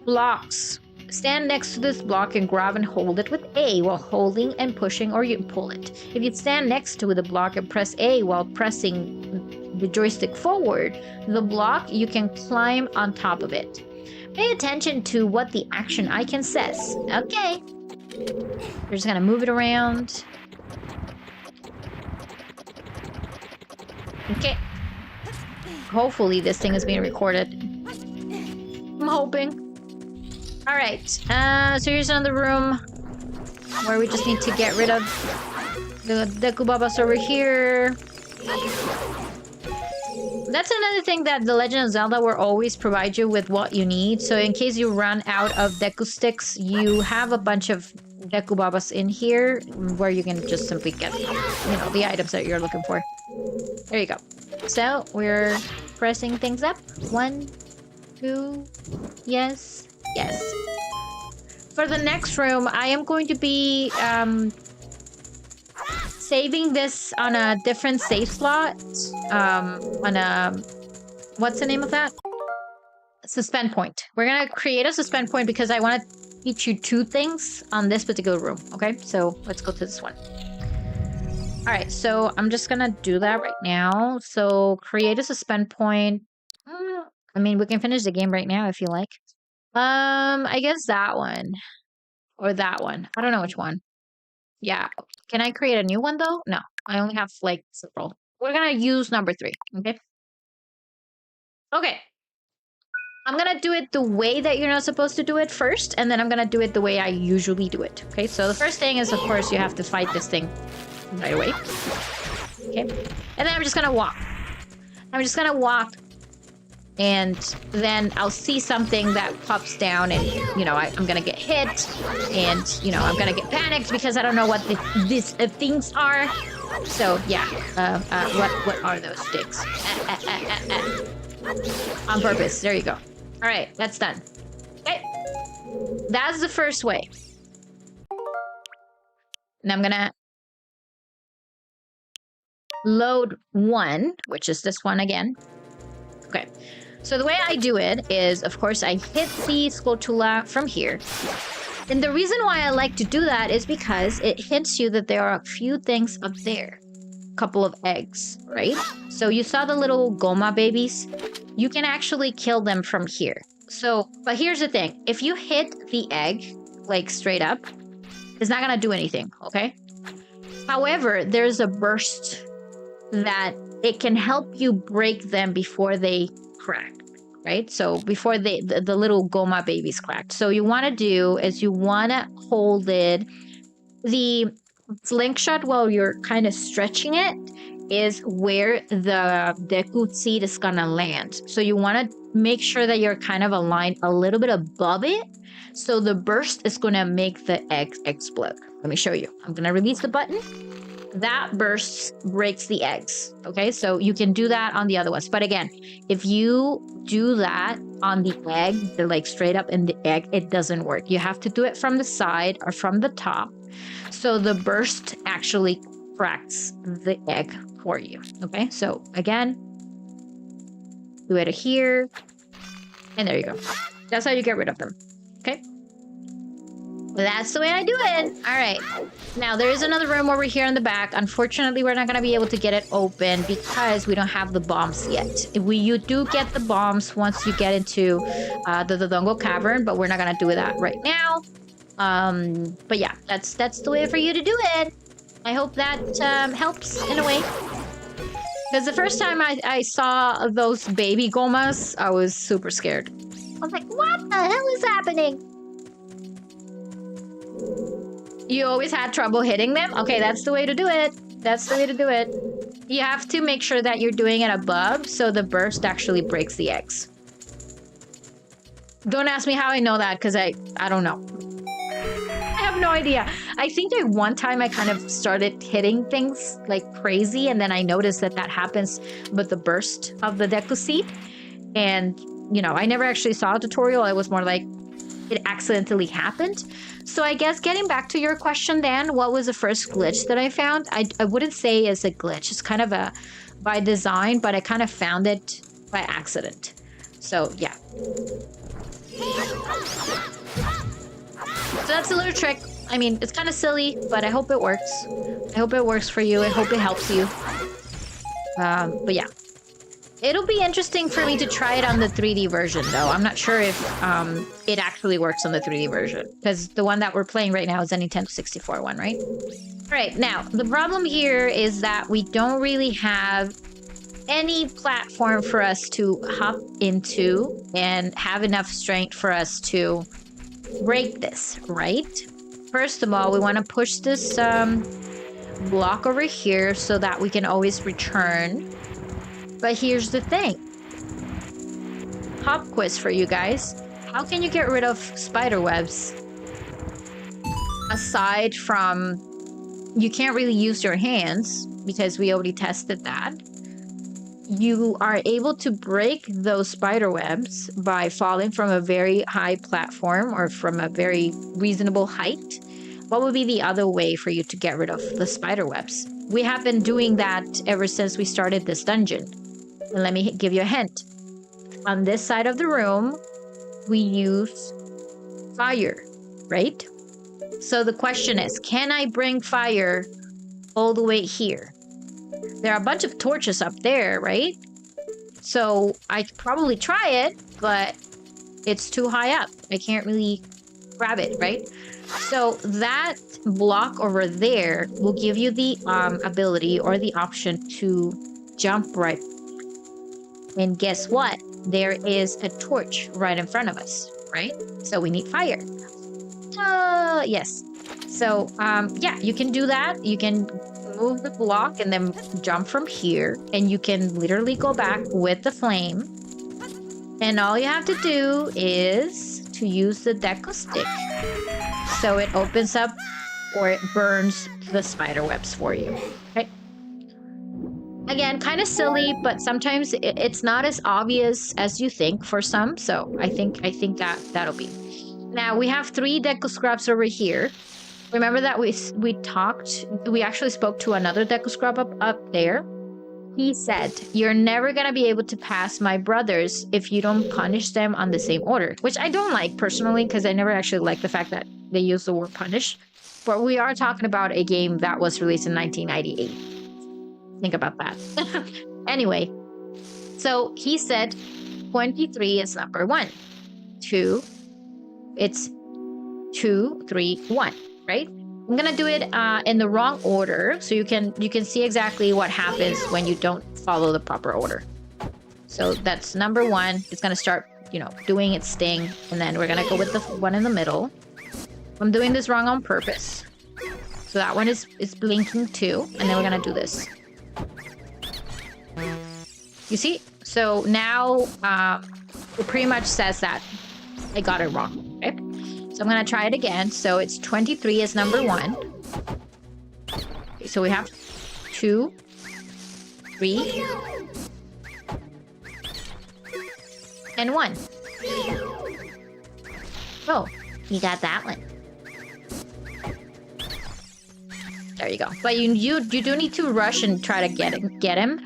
blocks. Stand next to this block and grab and hold it with A while holding and pushing, or you can pull it. If you stand next to the block and press A while pressing the joystick forward, the block, you can climb on top of it. Pay attention to what the action icon says. Okay. We're just gonna move it around. Okay. Hopefully this thing is being recorded. I'm hoping. Alright, so here's another room where we just need to get rid of the Dekubabas over here. That's another thing that The Legend of Zelda will always provide you with what you need. So in case you run out of Deku sticks, you have a bunch of Dekubabas in here where you can just simply get, the items that you're looking for. There you go. So we're pressing things up. 1, 2, yes. Yes. For the next room, I am going to be saving this on a different save slot. What's the name of that? Suspend point. We're gonna create a suspend point because I want to teach you 2 things on this particular room. Okay, so let's go to this one. All right, so I'm just gonna do that right now. So create a suspend point. I mean, we can finish the game right now if you like. I guess that one. Or that one. I don't know which one. Yeah. Can I create a new one, though? No. I only have, several. We're gonna use number 3. Okay? Okay. I'm gonna do it the way that you're not supposed to do it first, and then I'm gonna do it the way I usually do it. Okay? So the first thing is, of course, you have to fight this thing right away. Okay? And then I'm just gonna walk. I'm just gonna walk, and then I'll see something that pops down, and you know I'm gonna get hit, and you know I'm gonna get panicked because I don't know what these things are. So yeah, what are those sticks? On purpose. There you go. All right, that's done. Okay, that's the first way. And I'm gonna load one, which is this one again. Okay, so the way I do it is, of course, I hit the spatula from here. And the reason why I like to do that is because it hints you that there are a few things up there. A couple of eggs, right? So you saw the little Gohma babies? You can actually kill them from here. So, but here's the thing. If you hit the egg, like straight up, it's not gonna do anything, okay? However, there's a burst that it can help you break them before they crack, right? So before the little Gohma babies cracked. So you want to do is you want to hold it. The slingshot, while you're kind of stretching it, is where the Deku seed is gonna land. So you want to make sure that you're kind of aligned a little bit above it. So the burst is gonna make the egg explode. Let me show you. I'm gonna release the button. That burst breaks the eggs. Okay, so you can do that on the other ones. But again, if you do that on the egg, they're like straight up in the egg, it doesn't work. You have to do it from the side or from the top. So the burst actually cracks the egg for you. Okay, so again, do it here. And there you go. That's how you get rid of them. Okay. That's the way I do it. All right. Now, there is another room over here in the back. Unfortunately, we're not going to be able to get it open because we don't have the bombs yet. You do get the bombs once you get into the Dodongo Cavern, but we're not going to do that right now. But yeah, that's the way for you to do it. I hope that helps in a way. Because the first time I saw those baby Gohmas, I was super scared. I was like, what the hell is happening? You always had trouble hitting them? Okay, that's the way to do it. That's the way to do it. You have to make sure that you're doing it above so the burst actually breaks the eggs. Don't ask me how I know that because I don't know. I have no idea. I think that one time I kind of started hitting things like crazy and then I noticed that happens with the burst of the Deku Seed. And, you know, I never actually saw a tutorial. I was more like, it accidentally happened. So I guess getting back to your question, Dan, what was the first glitch that I found? I wouldn't say it's a glitch. It's kind of a by design, but I kind of found it by accident. So yeah. So that's a little trick. I mean, it's kind of silly, but I hope it works. I hope it works for you. I hope it helps you. But yeah. It'll be interesting for me to try it on the 3D version, though. I'm not sure if it actually works on the 3D version. Because the one that we're playing right now is the Nintendo 64 one, right? All right, now, the problem here is that we don't really have any platform for us to hop into and have enough strength for us to break this, right? First of all, we want to push this block over here so that we can always return. But here's the thing. Pop quiz for you guys. How can you get rid of spider webs? Aside from, you can't really use your hands because we already tested that. You are able to break those spider webs by falling from a very high platform or from a very reasonable height. What would be the other way for you to get rid of the spider webs? We have been doing that ever since we started this dungeon. And let me give you a hint. On this side of the room, we use fire, right? So the question is, can I bring fire all the way here? There are a bunch of torches up there, right? So I could probably try it, but it's too high up. I can't really grab it, right? So that block over there will give you the ability or the option to jump right. And guess what? There is a torch right in front of us, right? So we need fire. Yes. So, yeah, you can do that. You can move the block and then jump from here. And you can literally go back with the flame. And all you have to do is to use the deco stick. So it opens up or it burns the spider webs for you. Okay. Again, kind of silly, but sometimes it's not as obvious as you think for some. So I think that'll be. Now we have 3 deco scrubs over here. Remember that we actually spoke to another deco scrub up there. He said, you're never going to be able to pass my brothers if you don't punish them on the same order. Which I don't like personally, because I never actually like the fact that they use the word punish. But we are talking about a game that was released in 1998. Think about that. Anyway, so he said 23 is number 1. 2, it's 2, 3, 1, right? I'm gonna do it in the wrong order, so you can see exactly what happens when you don't follow the proper order. So that's number 1. It's gonna start, doing its sting, and then we're gonna go with the one in the middle. I'm doing this wrong on purpose. So that one is blinking too, and then we're gonna do this. You see? So now it pretty much says that I got it wrong. Okay? So I'm gonna try it again. So it's 23 is number 1. Okay, so we have 2, 3, and 1. Oh, you got that one. There you go. But you do need to rush and try to get him.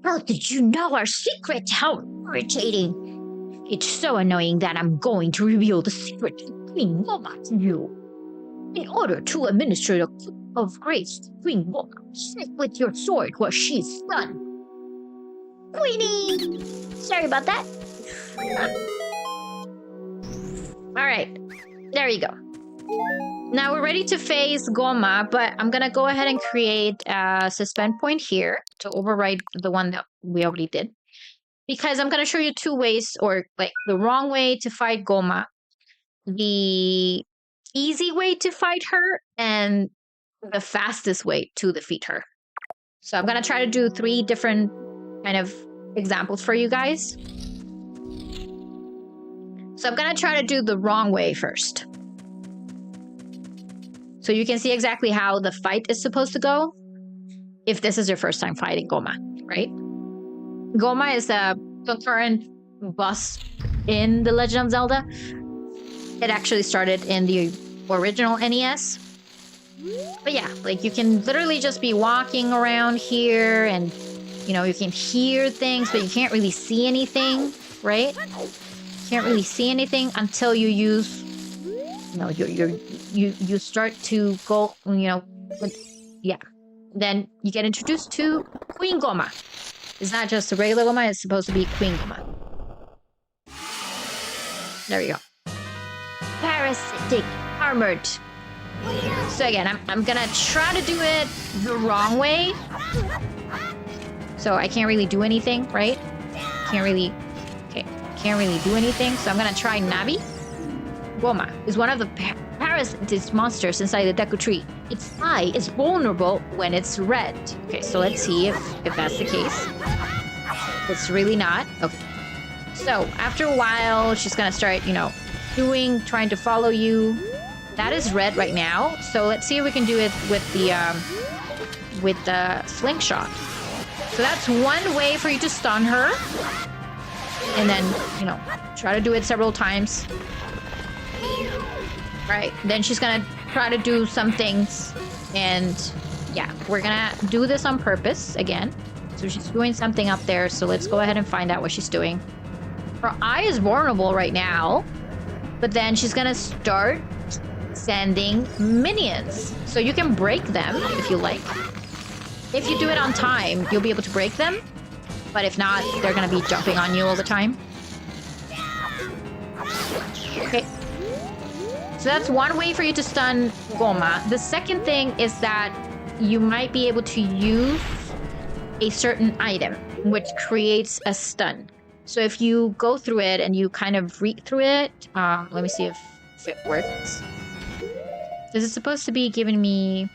How did you know our secret? How irritating. It's so annoying that I'm going to reveal the secret to Queen Gohma to you. In order to administer the cup of grace to Queen Gohma, strike with your sword while she's stunned. Queenie! Sorry about that. Alright. There you go. Now we're ready to face Gohma, but I'm gonna go ahead and create a suspend point here to override the one that we already did. Because I'm gonna show you 2 ways, or like the wrong way to fight Gohma, the easy way to fight her, and the fastest way to defeat her. So I'm gonna try to do 3 different kind of examples for you guys. So I'm gonna try to do the wrong way first. So you can see exactly how the fight is supposed to go if this is your first time fighting Gohma, right? Gohma is the concurrent boss in The Legend of Zelda. It actually started in the original NES. But yeah, like you can literally just be walking around here and, you can hear things, but you can't really see anything, right? You can't really see anything until you use, you start to go, yeah. Then you get introduced to Queen Gohma. It's not just a regular Gohma, it's supposed to be Queen Gohma. There you go. Parasitic armored. So again, I'm gonna try to do it the wrong way. So I can't really do anything, right? Can't really do anything. So I'm gonna try Navi. Gohma is one of the parasitic monsters inside the Deku Tree. Its eye is vulnerable when it's red. Okay, so let's see if that's the case. It's really not. Okay. So after a while, she's gonna start, trying to follow you. That is red right now. So let's see if we can do it with the slingshot. So that's one way for you to stun her. And then, try to do it several times. Right, then she's gonna try to do some things, and yeah, we're gonna do this on purpose again. So she's doing something up there, so let's go ahead and find out what she's doing. Her eye is vulnerable right now, but then she's gonna start sending minions. So you can break them if you like. If you do it on time, you'll be able to break them, but if not, they're gonna be jumping on you all the time. Okay. So that's one way for you to stun Gohma. The second thing is that you might be able to use a certain item, which creates a stun. So if you go through it and you kind of read through it, let me see if it works. This is supposed to be giving me...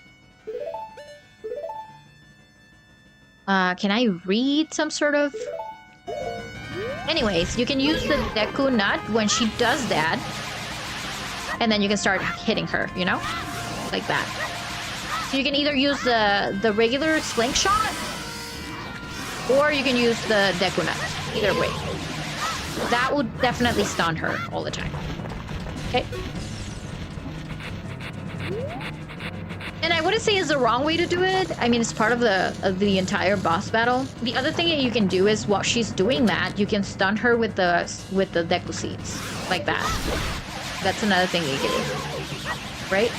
Can I read some sort of... Anyways, you can use the Deku Nut when she does that. And then you can start hitting her, you know? Like that. So you can either use the regular slingshot, or you can use the Deku Nut. Either way. That would definitely stun her all the time. Okay. And I wouldn't say it's the wrong way to do it. I mean, it's part of the entire boss battle. The other thing that you can do is while she's doing that, you can stun her with the Deku Seeds. Like that. That's another thing you can do. Right?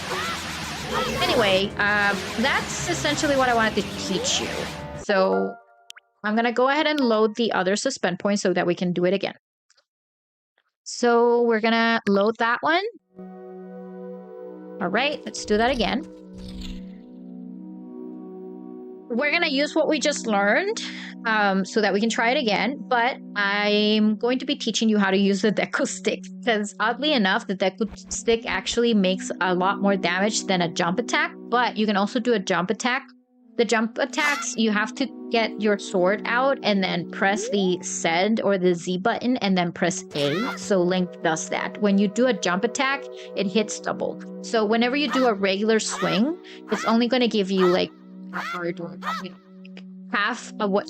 Anyway, that's essentially what I wanted to teach you. So I'm gonna go ahead and load the other suspend points so that we can do it again. So we're gonna load that one. All right, let's do that again. We're gonna use what we just learned so that we can try it again, but I'm going to be teaching you how to use the Deku Stick, because oddly enough, the Deku Stick actually makes a lot more damage than a jump attack, but you can also do a jump attack. The jump attacks, you have to get your sword out and then press the Z or the Z button and then press A. So Link does that. When you do a jump attack, it hits double. So whenever you do a regular swing, it's only going to give you like half of what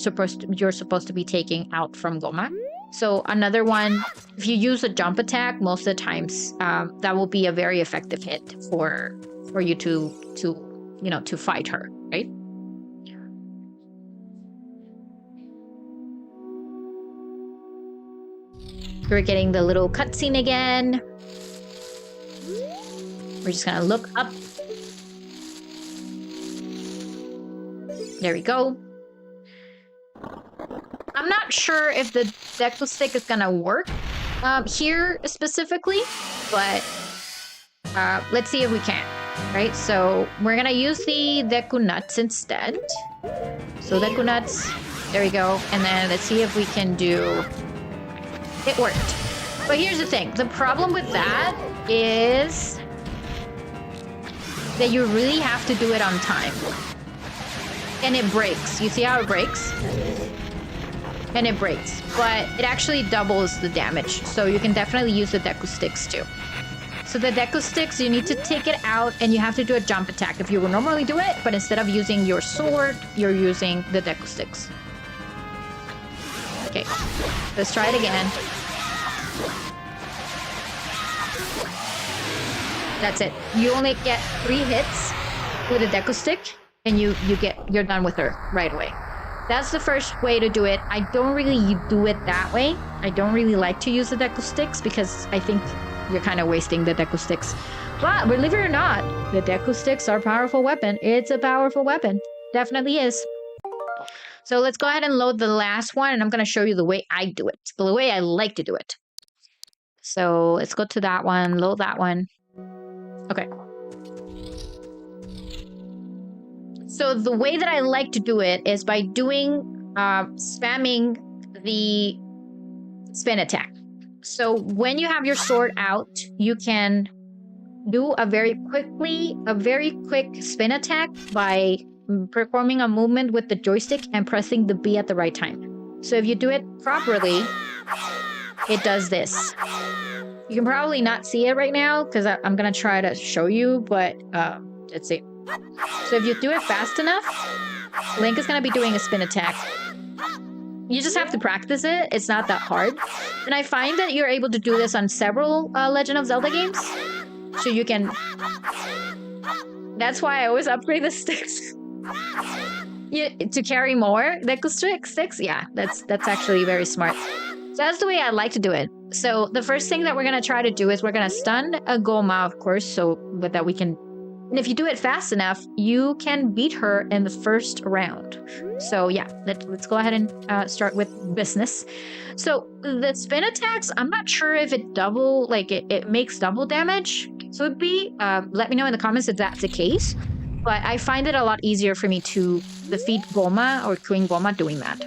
you're supposed to be taking out from Gohma. So another one, if you use a jump attack, most of the times that will be a very effective hit for you to fight her, right? We're getting the little cutscene again. We're just gonna look up. There we go. I'm not sure if the Deku Stick is gonna work here specifically, but let's see if we can. Right, so we're gonna use the Deku Nuts instead. So Deku Nuts, there we go. And then let's see if we can do... It worked. But here's the thing. The problem with that is that you really have to do it on time. And it breaks. You see how it breaks? And it breaks. But it actually doubles the damage. So you can definitely use the Deku Sticks too. So the Deku Sticks, you need to take it out and you have to do a jump attack if you would normally do it. But instead of using your sword, you're using the Deku Sticks. Okay, let's try it again. That's it. You only get 3 hits with a Deku Stick, and you're done with her right away. That's the first way to do it. I don't really do it that way. I don't really like to use the Deku Sticks because I think you're kind of wasting the Deku Sticks. But believe it or not, the Deku Sticks are a powerful weapon. It's a powerful weapon. Definitely is. So let's go ahead and load the last one, and I'm going to show you the way I do it. The way I like to do it. So let's go to that one, load that one. Okay. So the way that I like to do it is by doing, spamming the spin attack. So when you have your sword out, you can do a very quick spin attack by performing a movement with the joystick and pressing the B at the right time. So if you do it properly, it does this. You can probably not see it right now because I'm going to try to show you, but let's see. So if you do it fast enough, Link is going to be doing a spin attack. You just have to practice it. It's not that hard. And I find that you're able to do this on several Legend of Zelda games. So you can... That's why I always upgrade the sticks. To carry more Deku sticks? Yeah, that's actually very smart. So that's the way I like to do it. So the first thing that we're going to try to do is we're going to stun a Gohma, of course, so with that we can... And if you do it fast enough, you can beat her in the first round. So yeah, let's go ahead and start with business. So the spin attacks, I'm not sure if it makes double damage. So it'd be, let me know in the comments if that's the case. But I find it a lot easier for me to defeat Gohma or Queen Gohma doing that.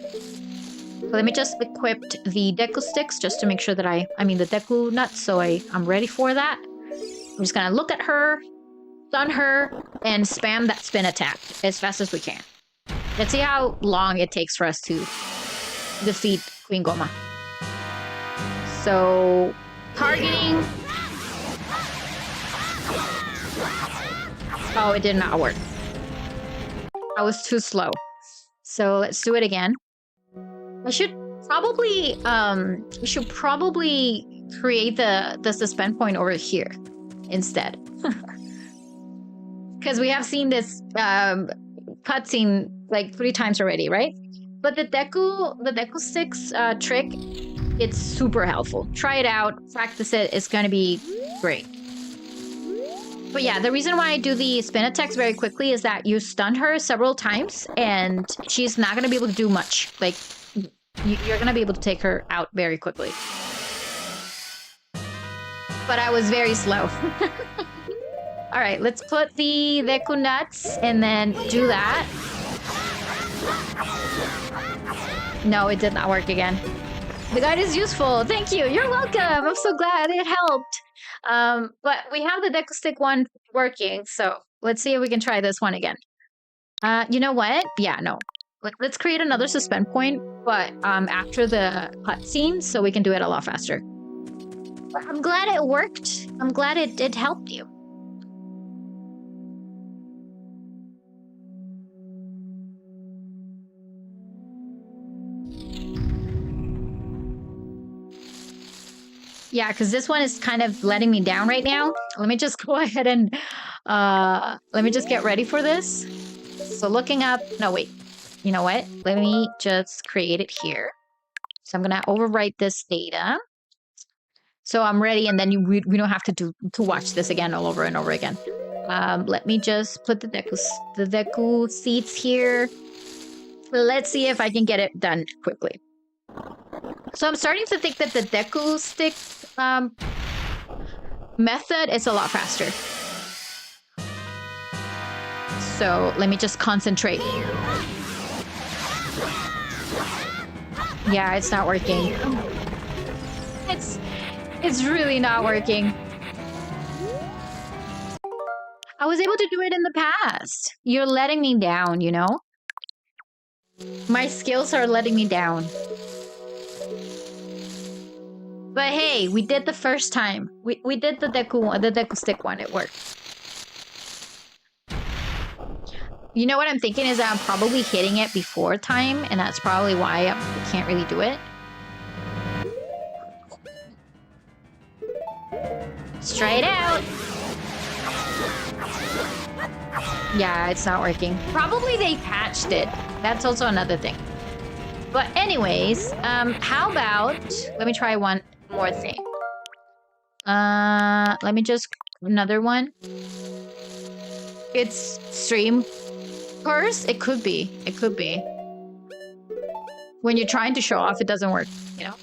So let me just equip the Deku Sticks just to make sure that the Deku Nuts, so I'm ready for that. I'm just gonna look at her, stun her, and spam that spin attack as fast as we can. Let's see how long it takes for us to defeat Queen Gohma. So, targeting. Oh, it did not work. I was too slow. So let's do it again. We should probably create the suspend point over here instead. Because we have seen this cutscene like 3 times already, right? But the Deku Sticks trick, it's super helpful. Try it out, practice it. It's gonna be great. But yeah, the reason why I do the spin attacks very quickly is that you stun her several times and she's not gonna be able to do much. Like, you're gonna be able to take her out very quickly. But I was very slow. All right, let's put the Deku Nuts and then do that. No, it did not work again. The guide is useful. Thank you. You're welcome. I'm so glad it helped. But we have the Deku Stick one working, so let's see if we can try this one again. You know what? Yeah, no. Let's create another suspend point, but after the cutscene, so we can do it a lot faster. But I'm glad it worked. I'm glad it helped you. Yeah, because this one is kind of letting me down right now. Let me just go ahead and let me just get ready for this. So looking up, no wait, you know what? Let me just create it here. So I'm gonna overwrite this data. So I'm ready, and then we don't have to watch this again all over and over again. Let me just put the Deku seeds here. Let's see if I can get it done quickly. So I'm starting to think that the Deku Stick method is a lot faster. So let me just concentrate. Yeah, it's not working. It's really not working. I was able to do it in the past. You're letting me down, you know? My skills are letting me down. But hey, we did the first time. We did the Deku Stick one. It worked. You know what I'm thinking is that I'm probably hitting it before time, and that's probably why I can't really do it. Let's try it out. Yeah, it's not working. Probably they patched it. That's also another thing. But anyways, how about... Let me try one more thing. Let me just... Another one. It's stream curse? It could be. It could be. When you're trying to show off, it doesn't work, you know?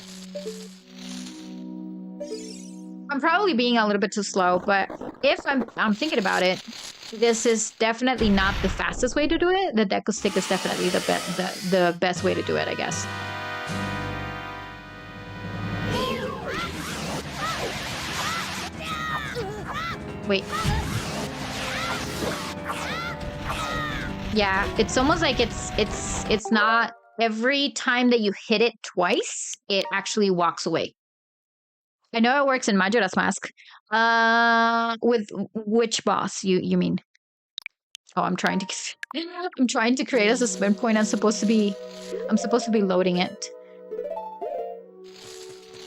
I'm probably being a little bit too slow, but if I'm thinking about it, this is definitely not the fastest way to do it. The Deku Stick is definitely the best way to do it, I guess. Wait. Yeah, it's almost like it's not every time that you hit it twice, it actually walks away. I know it works in Majora's Mask. With which boss you mean? Oh, I'm trying to create a suspend point. I'm supposed to be loading it.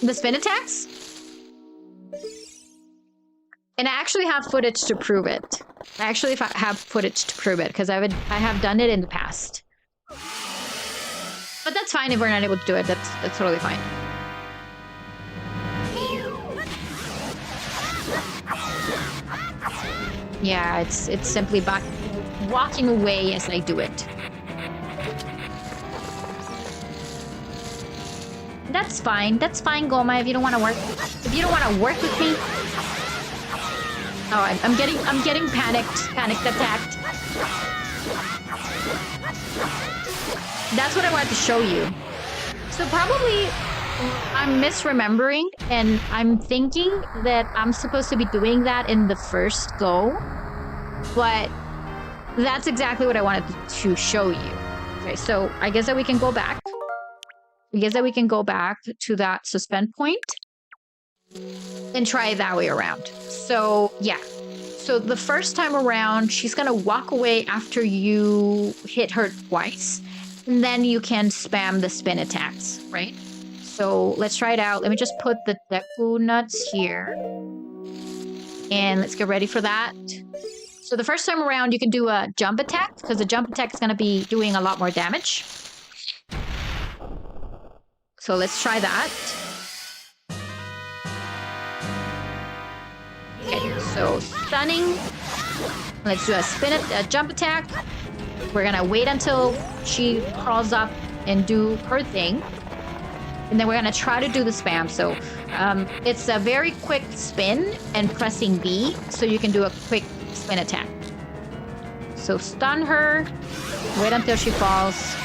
The spin attacks? And I actually have footage to prove it. I actually have footage to prove it because I have done it in the past. But that's fine if we're not able to do it. That's totally fine. Yeah, it's simply walking away as I do it. That's fine. That's fine, Gohma. If you don't want to work, with me. Oh, I'm getting panicked attacked. That's what I wanted to show you. So probably I'm misremembering, and I'm thinking that I'm supposed to be doing that in the first go, but that's exactly what I wanted to show you. Okay, so I guess that we can go back. I guess that we can go back to that suspend point and try it that way around. So, yeah. So the first time around, she's going to walk away after you hit her twice. And then you can spam the spin attacks, right? So let's try it out. Let me just put the Deku nuts here. And let's get ready for that. So the first time around, you can do a jump attack, because the jump attack is going to be doing a lot more damage. So let's try that. Okay, so stunning. Let's do a jump attack. We're going to wait until she crawls up and do her thing. And then we're going to try to do the spam. So it's a very quick spin and pressing B, so you can do a quick spin attack. So stun her, wait until she falls.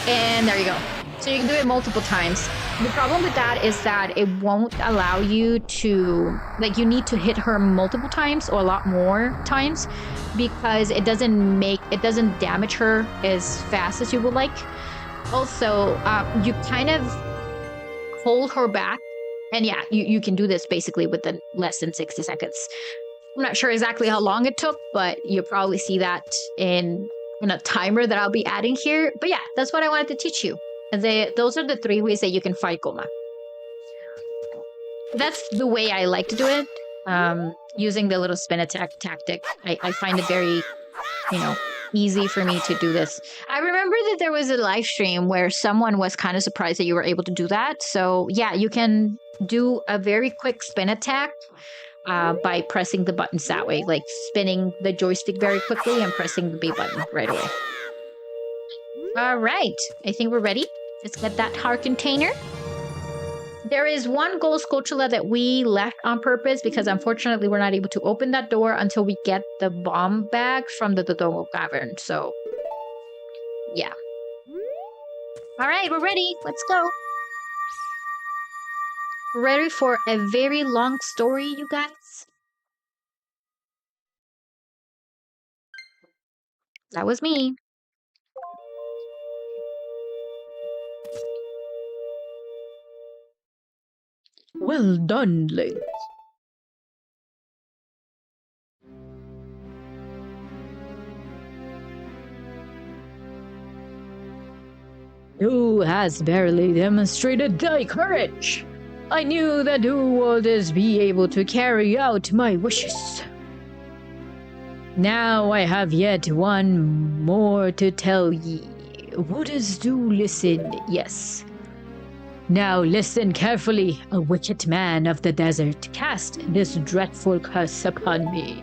And there you go. So you can do it multiple times. The problem with that is that it won't allow you to, like, you need to hit her multiple times or a lot more times, because it doesn't damage her as fast as you would like. Also, you kind of hold her back. And yeah, you can do this basically within less than 60 seconds. I'm not sure exactly how long it took, but you'll probably see that in a timer that I'll be adding here. But yeah, that's what I wanted to teach you. Those are the 3 ways that you can fight Gohma. That's the way I like to do it. Using the little spin attack tactic. I find it very, easy for me to do this. I remember that there was a live stream where someone was kind of surprised that you were able to do that. So yeah, you can do a very quick spin attack by pressing the buttons that way, like spinning the joystick very quickly and pressing the B button right away. All right, I think we're ready. Let's get that heart container. There is one gold Skulltula that we left on purpose because unfortunately we're not able to open that door until we get the bomb bag from the Dodongo Cavern. So, yeah. All right, we're ready. Let's go. Ready for a very long story, you guys? That was me. Well done, Link. You has barely demonstrated thy courage. I knew that thou wouldst be able to carry out my wishes. Now I have yet one more to tell ye. Wouldst do listen, yes. Now listen carefully, a wicked man of the desert, cast this dreadful curse upon me.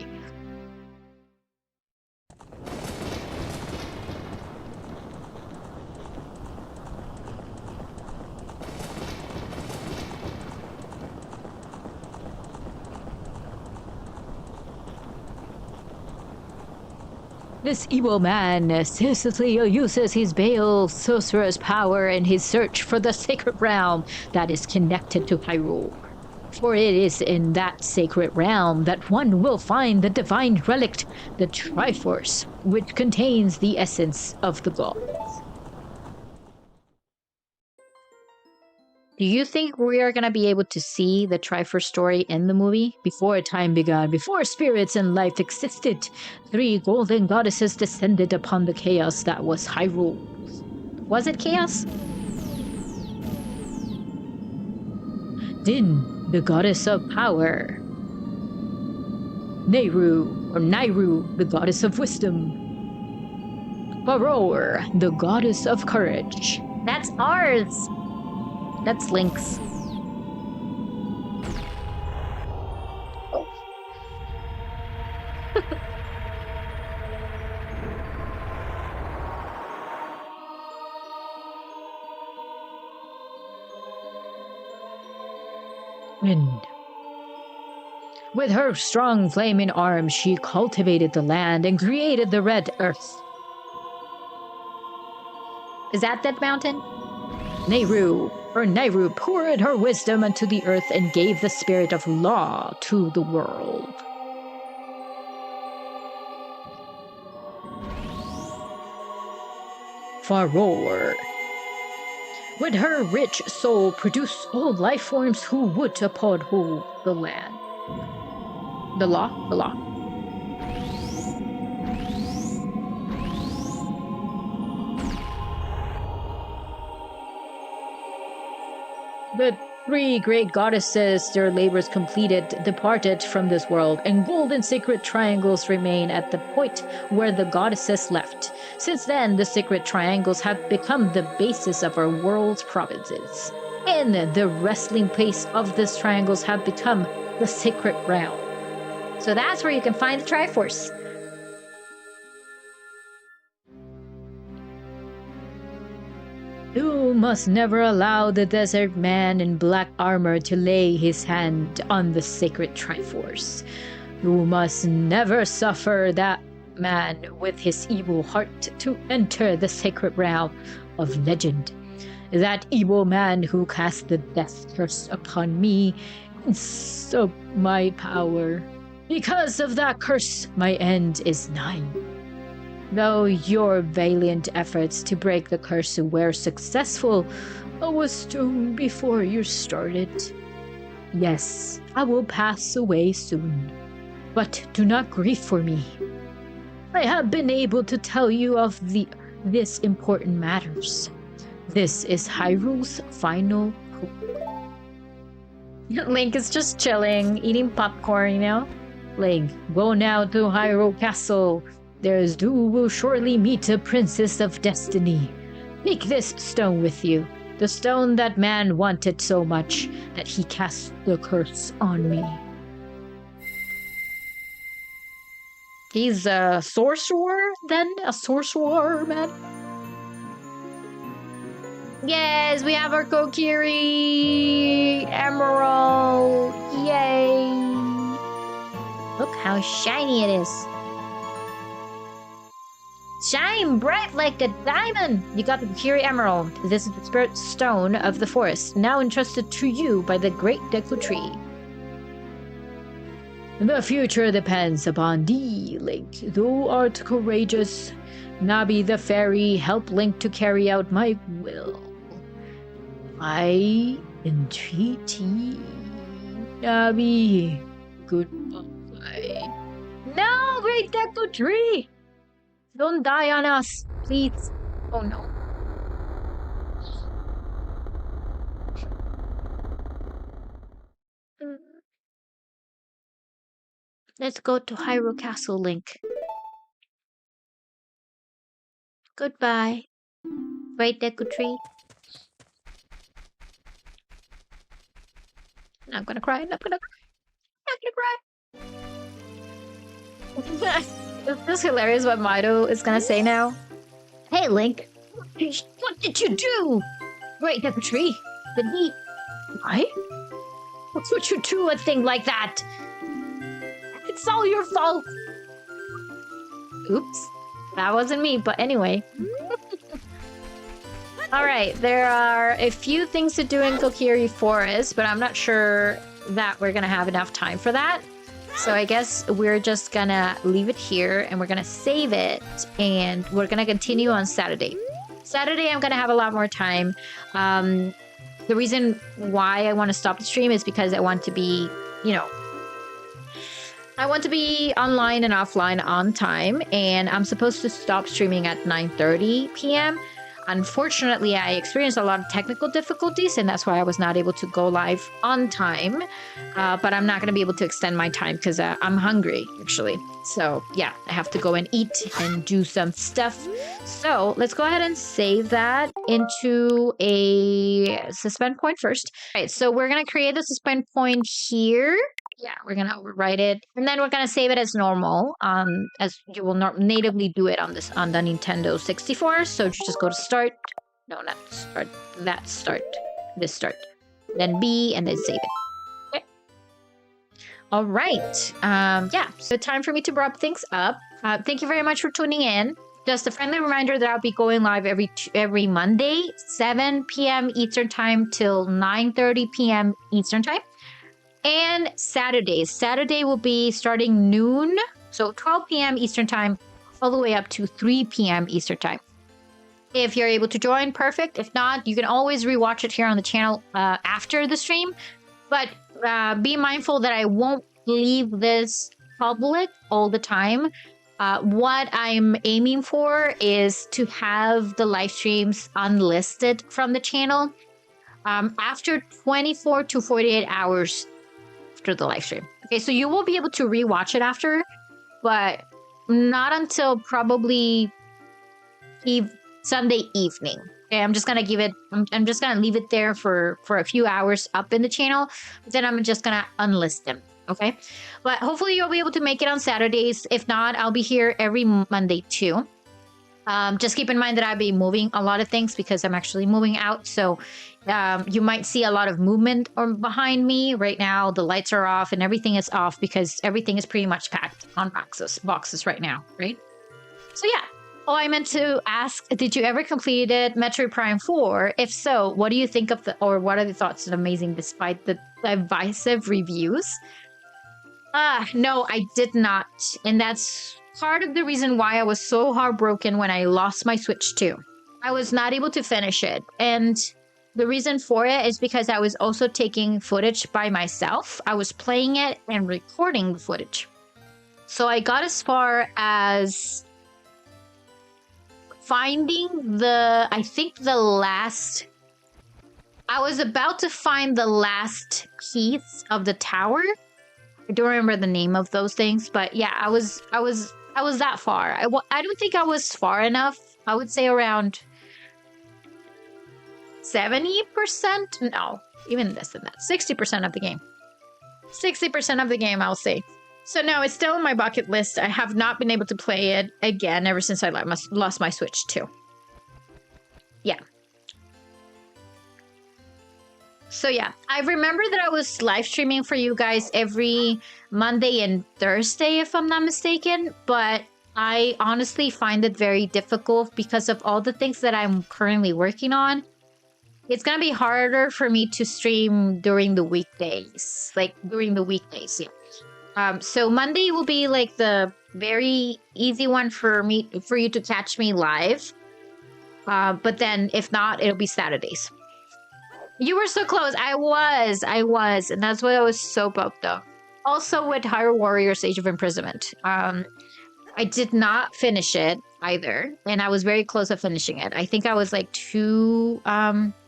This evil man ceaselessly uses his Baal sorcerer's power in his search for the sacred realm that is connected to Hyrule. For it is in that sacred realm that one will find the divine relic, the Triforce, which contains the essence of the gods. Do you think we are going to be able to see the Triforce story in the movie? Before time began, before spirits and life existed, 3 golden goddesses descended upon the chaos that was Hyrule. Was it chaos? Din, the goddess of power. Nairu, the goddess of wisdom. Baror, the goddess of courage. That's ours! That's Link's. Wind. With her strong flaming arms, she cultivated the land and created the red earth. Is that mountain? Nairu poured her wisdom into the earth and gave the spirit of law to the world. Faror. Would her rich soul produce all life forms who would uphold the land? The law? The law. The three great goddesses, their labors completed, departed from this world, and golden sacred triangles remain at the point where the goddesses left. Since then, the sacred triangles have become the basis of our world's provinces. And the resting place of these triangles have become the sacred realm. So that's where you can find the Triforce. You must never allow the desert man in black armor to lay his hand on the sacred Triforce. You must never suffer that man with his evil heart to enter the sacred realm of legend. That evil man who cast the death curse upon me usurped my power. Because of that curse, my end is nigh. Though your valiant efforts to break the curse were successful, I was doomed before you started. Yes, I will pass away soon, but do not grieve for me. I have been able to tell you of this important matters. This is Hyrule's final hope. Link is just chilling, eating popcorn, you know? Link, go now to Hyrule Castle. There's you will shortly meet a princess of destiny. Take this stone with you. The stone that man wanted so much that he cast the curse on me. He's a sorcerer, then? A sorcerer, man? Yes, we have our Kokiri Emerald. Yay! Look how shiny it is. Shine bright like a diamond! You got the Kokiri Emerald. This is the spirit stone of the forest, now entrusted to you by the great Deku Tree. The future depends upon thee, Link. Thou art courageous. Nabi the fairy help Link to carry out my will. I entreat thee, Nabi. Goodbye. No, great Deku Tree! Don't die on us, please. Oh no. Let's go to Hyrule Castle, Link. Goodbye, great Deku Tree. I'm not gonna cry, I'm not gonna cry. I'm not gonna cry. It's just hilarious what Mido is gonna say now. Hey, Link. What did you do? Great Deku Tree. Did he... Why? What would you do a thing like that? It's all your fault. Oops. That wasn't me, but anyway. Alright, there are a few things to do in Kokiri Forest, but I'm not sure that we're gonna have enough time for that. So I guess we're just gonna leave it here and we're gonna save it and we're gonna continue on Saturday. Saturday, I'm gonna have a lot more time. The reason why I want to stop the stream is because I want to be, you know, I want to be online and offline on time, and I'm supposed to stop streaming at 9:30 p.m. Unfortunately, I experienced a lot of technical difficulties, and that's why I was not able to go live on time. But I'm not going to be able to extend my time because I'm hungry, actually. So, yeah, I have to go and eat and do some stuff. So, let's go ahead and save that into a suspend point first. All right, so we're going to create a suspend point here. Yeah, we're going to overwrite it. And then we're going to save it as normal, as you will not natively do it on the Nintendo 64. So just go to start. No, not start. That start. This start. Then B and then save it. Okay. All right. Yeah, so time for me to wrap things up. Thank you very much for tuning in. Just a friendly reminder that I'll be going live every Monday, 7 p.m. Eastern Time till 9:30 p.m. Eastern Time. And Saturdays. Saturday will be starting noon, so 12 p.m. Eastern Time, all the way up to 3 p.m. Eastern Time. If you're able to join, perfect. If not, you can always rewatch it here on the channel after the stream. But be mindful that I won't leave this public all the time. What I'm aiming for is to have the live streams unlisted from the channel after 24 to 48 hours after the live stream. Okay, so you will be able to rewatch it after, but not until probably Sunday evening. Okay, I'm just gonna give it. I'm just gonna leave it there for a few hours up in the channel. Then I'm just gonna unlist them. Okay, but hopefully you'll be able to make it on Saturdays. If not, I'll be here every Monday too. Just keep in mind that I'll be moving a lot of things because I'm actually moving out. So you might see a lot of movement behind me right now. The lights are off and everything is off because everything is pretty much packed on boxes right now, right? So yeah. Oh, I meant to ask, did you ever complete it, Metroid Prime 4? If so, what do you think of what are the thoughts of Amazing despite the divisive reviews? No, I did not. And that's part of the reason why I was so heartbroken when I lost my Switch 2. I was not able to finish it. And the reason for it is because I was also taking footage by myself. I was playing it and recording the footage. So I got as far as finding I was about to find the last piece of the tower. I don't remember the name of those things, but yeah, I was that far. I don't think I was far enough. I would say around 70%. No, even less than that. 60% of the game. 60% of the game, I'll say. So no, it's still on my bucket list. I have not been able to play it again ever since I lost my Switch 2. Yeah. So yeah, I remember that I was live streaming for you guys every Monday and Thursday, if I'm not mistaken. But I honestly find it very difficult because of all the things that I'm currently working on. It's going to be harder for me to stream during the weekdays. Yeah. So Monday will be like the very easy one for you to catch me live. But then if not, it'll be Saturdays. You were so close. I was. And that's why I was so pumped up. Also with Hyrule Warriors Age of Imprisonment. I did not finish it either. And I was very close to finishing it. I think I was like 2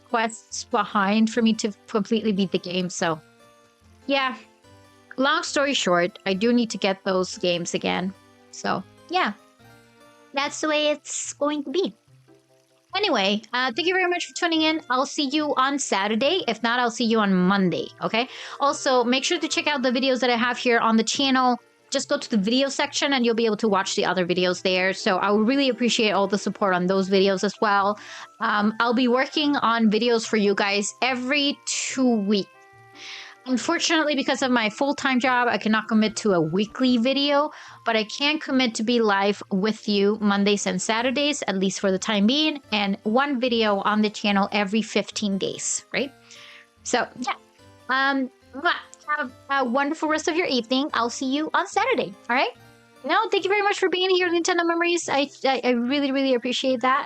quests behind for me to completely beat the game. So yeah. Long story short, I do need to get those games again. So, yeah. That's the way it's going to be. Anyway, thank you very much for tuning in. I'll see you on Saturday. If not, I'll see you on Monday, okay? Also, make sure to check out the videos that I have here on the channel. Just go to the video section and you'll be able to watch the other videos there. So I would really appreciate all the support on those videos as well. I'll be working on videos for you guys every 2 weeks. Unfortunately, because of my full-time job, I cannot commit to a weekly video, but I can commit to be live with you Mondays and Saturdays, at least for the time being, and 1 video on the channel every 15 days, right? So, yeah. Have a wonderful rest of your evening. I'll see you on Saturday, all right? No, thank you very much for being here, Nintendo Memories. I really, really appreciate that.